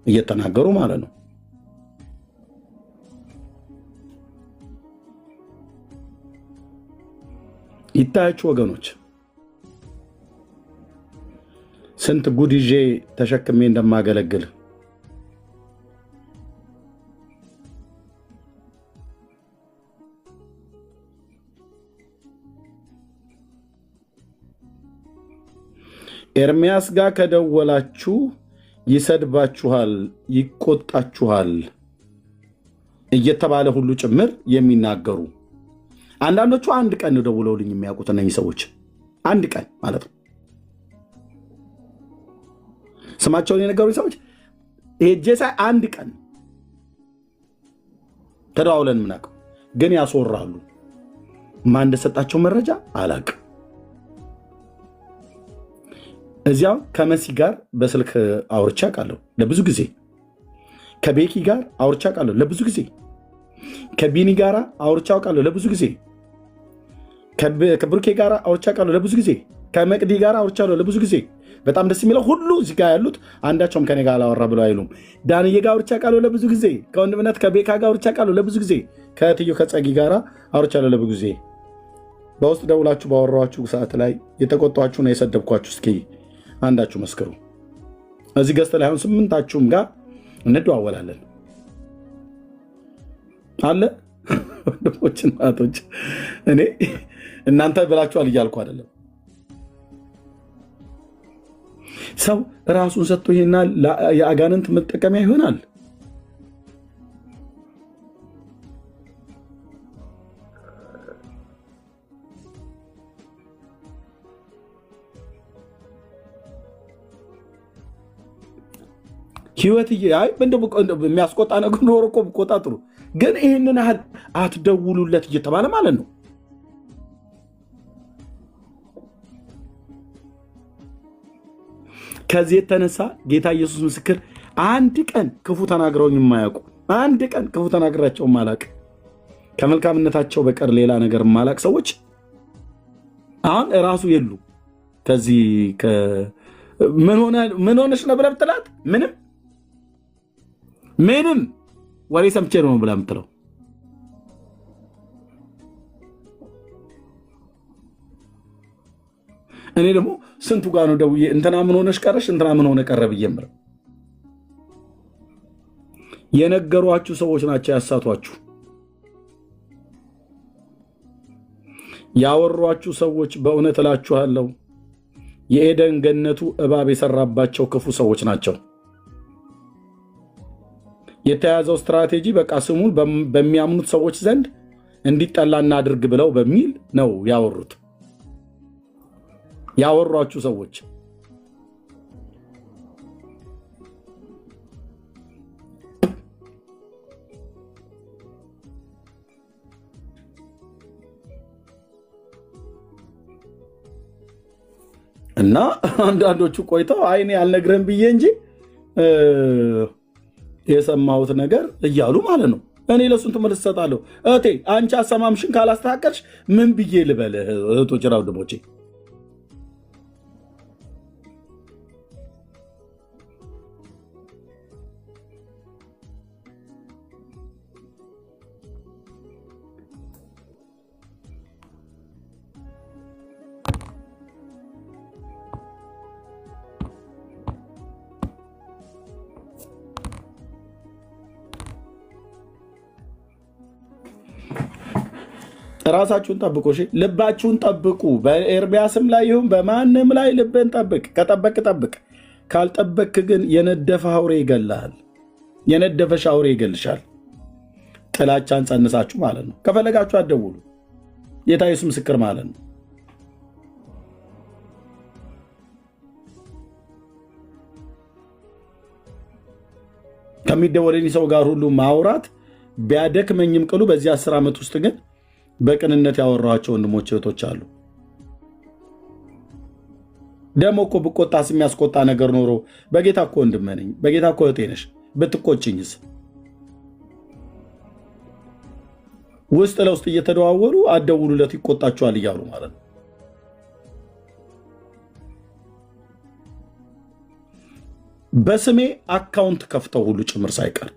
እየተናገሩ ማለት ነው። ይታያችሁ ወገኖች፣ ስንት ጉድ ይዤ ተሸክሜ እንደማገለግል። ኤርሚያስ ጋር ከደወላችሁ ይሰድባችኋል፣ ይቆጣችኋል እየተባለ ሁሉ ጭምር የሚናገሩ አንዳንዶቹ አንድ ቀን ደውለውልኝ የሚያውቁት እነዚህ ሰዎች አንድ ቀን ማለት ነው ስማቸውን የነገሩኝ ሰዎች ሄጄ ሳይ አንድ ቀን ተደዋውለን ምናውቀው ግን ያስወራሉ። ማን እንደሰጣቸው መረጃ አላውቅም። እዚያው ከመሲ ጋር በስልክ አውርቼ አውቃለሁ ለብዙ ጊዜ። ከቤኪ ጋር አውርቻ ቃለሁ ለብዙ ጊዜ፣ ከቢኒ ጋር አውርቻ ቃለሁ ለብዙ ጊዜ፣ ከብሩኬ ጋር አውርቻ ቃለሁ ለብዙ ጊዜ፣ ከመቅዲ ጋር አውርቻለሁ ለብዙ ጊዜ። በጣም ደስ የሚለው ሁሉ እዚህ ጋር ያሉት አንዳቸውም ከኔ ጋር አላወራ ብለው አይሉም። ዳንዬ ጋር አውርቻ ቃለሁ ለብዙ ጊዜ፣ ከወንድምነት ከቤካ ጋር አውርቻ ቃለሁ ለብዙ ጊዜ፣ ከትዮ ከጸጊ ጋር አውርቻለሁ ለብዙ ጊዜ። በውስጥ ደውላችሁ ባወራችሁ ሰዓት ላይ የተቆጧችሁና የሰደብኳችሁ እስኪ አንዳችሁ መስክሩ። እዚህ ገዝተ ላይ አሁን 8ታችሁም ጋር እንደዋወላለን አለ ወንድሞችና እህቶች። እኔ እናንተ ብላችኋል እያልኩ አይደለም። ሰው ራሱን ሰጥቶ ይሄና የአጋንንት መጠቀሚያ ይሆናል። ህይወት የሚያስቆጣ ነገር ኖሮ እኮ ብቆጣ ጥሩ፣ ግን ይህንን አትደውሉለት እየተባለ ማለት ነው። ከዚህ የተነሳ ጌታ ኢየሱስ ምስክር፣ አንድ ቀን ክፉ ተናግረውኝ የማያውቁ፣ አንድ ቀን ክፉ ተናግራቸው ማላቅ፣ ከመልካምነታቸው በቀር ሌላ ነገር ማላቅ ሰዎች አሁን እራሱ የሉ። ከዚህ ምን ሆነሽ ነው ብለህ ብትላት ምንም ወሬ ሰምቼ ነው ብላ የምትለው። እኔ ደግሞ ስንቱ ጋር ነው ደውዬ እንትና ምን ሆነሽ ቀረሽ፣ እንትና ምን ሆነ ቀረ ብዬ የምለው። የነገሯችሁ ሰዎች ናቸው ያሳቷችሁ። ያወሯችሁ ሰዎች በእውነት እላችኋለሁ የኤደን ገነቱ እባብ የሰራባቸው ክፉ ሰዎች ናቸው። የተያዘው ስትራቴጂ በቃ ስሙን በሚያምኑት ሰዎች ዘንድ እንዲጠላ እናድርግ ብለው በሚል ነው ያወሩት። ያወሯችሁ ሰዎች እና አንዳንዶቹ ቆይተው አይኔ አልነግረን ብዬ እንጂ የሰማሁት ነገር እያሉ ማለት ነው። እኔ ለሱን ትምህርት እሰጣለሁ። እህቴ አንቺ አሰማምሽን ካላስተካከልሽ ምን ብዬ ልበል? እህቶች ወንድሞቼ፣ ራሳችሁን ጠብቁ። እሺ ልባችሁን ጠብቁ። በኤርሚያስም ላይ ይሁን በማንም ላይ ልብን ጠብቅ። ከጠበቅ ጠብቅ፣ ካልጠበቅ ግን የነደፈ አውሬ ይገልሃል። የነደፈሽ አውሬ ይገልሻል። ጥላቻን ጸንሳችሁ ማለት ነው። ከፈለጋችሁ አትደውሉ። ጌታ ኢየሱስ ምስክር ማለት ነው። ከሚደወለኝ ሰው ጋር ሁሉ ማውራት ቢያደክመኝም ቅሉ በዚህ 10 ዓመት ውስጥ ግን በቅንነት ያወራኋቸው ወንድሞች እህቶች አሉ። ደግሞ እኮ ብቆጣስ የሚያስቆጣ ነገር ኖሮ በጌታ እኮ ወንድሜ ነኝ፣ በጌታ እኮ እህቴ ነሽ። ብትቆጭኝስ? ውስጥ ለውስጥ እየተደዋወሉ አትደውሉለት ይቆጣችኋል እያሉ ማለት ነው። በስሜ አካውንት ከፍተው ሁሉ ጭምር ሳይቀር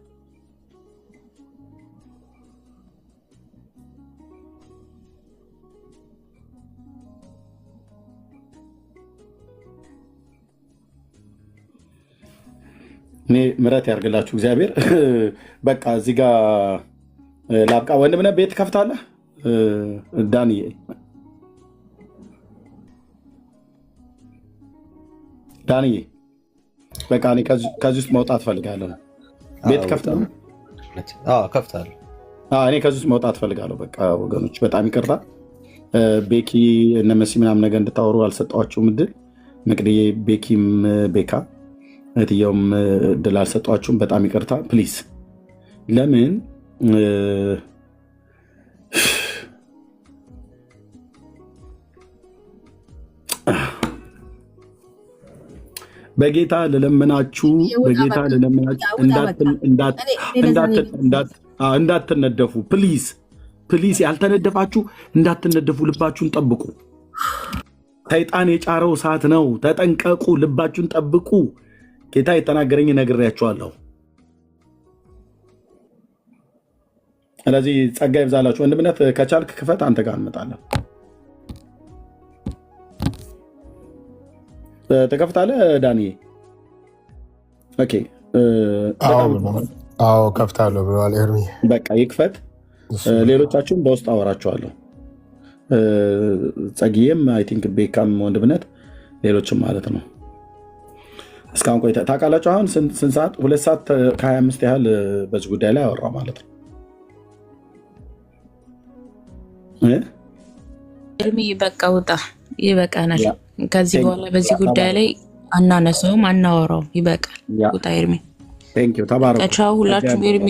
እኔ ምሕረት ያርግላችሁ እግዚአብሔር። በቃ እዚህ ጋር ላብቃ። ወንድምነህ ቤት ከፍታለህ? ዳንዬ በቃ እኔ ከዚህ ውስጥ መውጣት ፈልጋለሁ። ቤት ከፍታለህ? ከፍታለሁ። እኔ ከዚህ ውስጥ መውጣት ፈልጋለሁ። በቃ ወገኖች በጣም ይቅርታ። ቤኪ እነ መሲ ምናምን ነገር እንድታወሩ አልሰጠኋችሁም እድል። መቅደዬ፣ ቤኪም ቤካ እህትየውም እድል አልሰጧችሁም። በጣም ይቅርታ ፕሊዝ። ለምን በጌታ ልለምናችሁ እንዳትነደፉ ፕሊዝ ያልተነደፋችሁ እንዳትነደፉ፣ ልባችሁን ጠብቁ። ሰይጣን የጫረው እሳት ነው። ተጠንቀቁ፣ ልባችሁን ጠብቁ። ጌታ የተናገረኝ ነግሬያችኋለሁ። ስለዚህ ጸጋ ይብዛላችሁ። ወንድምነት ከቻልክ ክፈት፣ አንተ ጋር እንመጣለን። ተከፍታለህ ዳኒ? ኦኬ። አዎ ከፍታለሁ ብለዋል ኤርሚ። በቃ ይክፈት። ሌሎቻችሁም በውስጥ አወራችኋለሁ። ጸጊዬም አይ ቲንክ ቤካም ወንድምነት ሌሎችም ማለት ነው። እስካሁን ቆይታ ታውቃላችሁ። አሁን ስንት ሰዓት? 2 ሰዓት ከ25 ያህል በዚህ ጉዳይ ላይ አወራ ማለት ነው። ኤርሚ በቃ ውጣ፣ ይበቃናል። ከዚህ በኋላ በዚህ ጉዳይ ላይ አናነሳውም፣ አናወራውም። ይበቃል። ውጣ ኤርሚ። ቴንክ ዩ። ተባረኩ። ቻው ሁላችሁም። ኤርሚ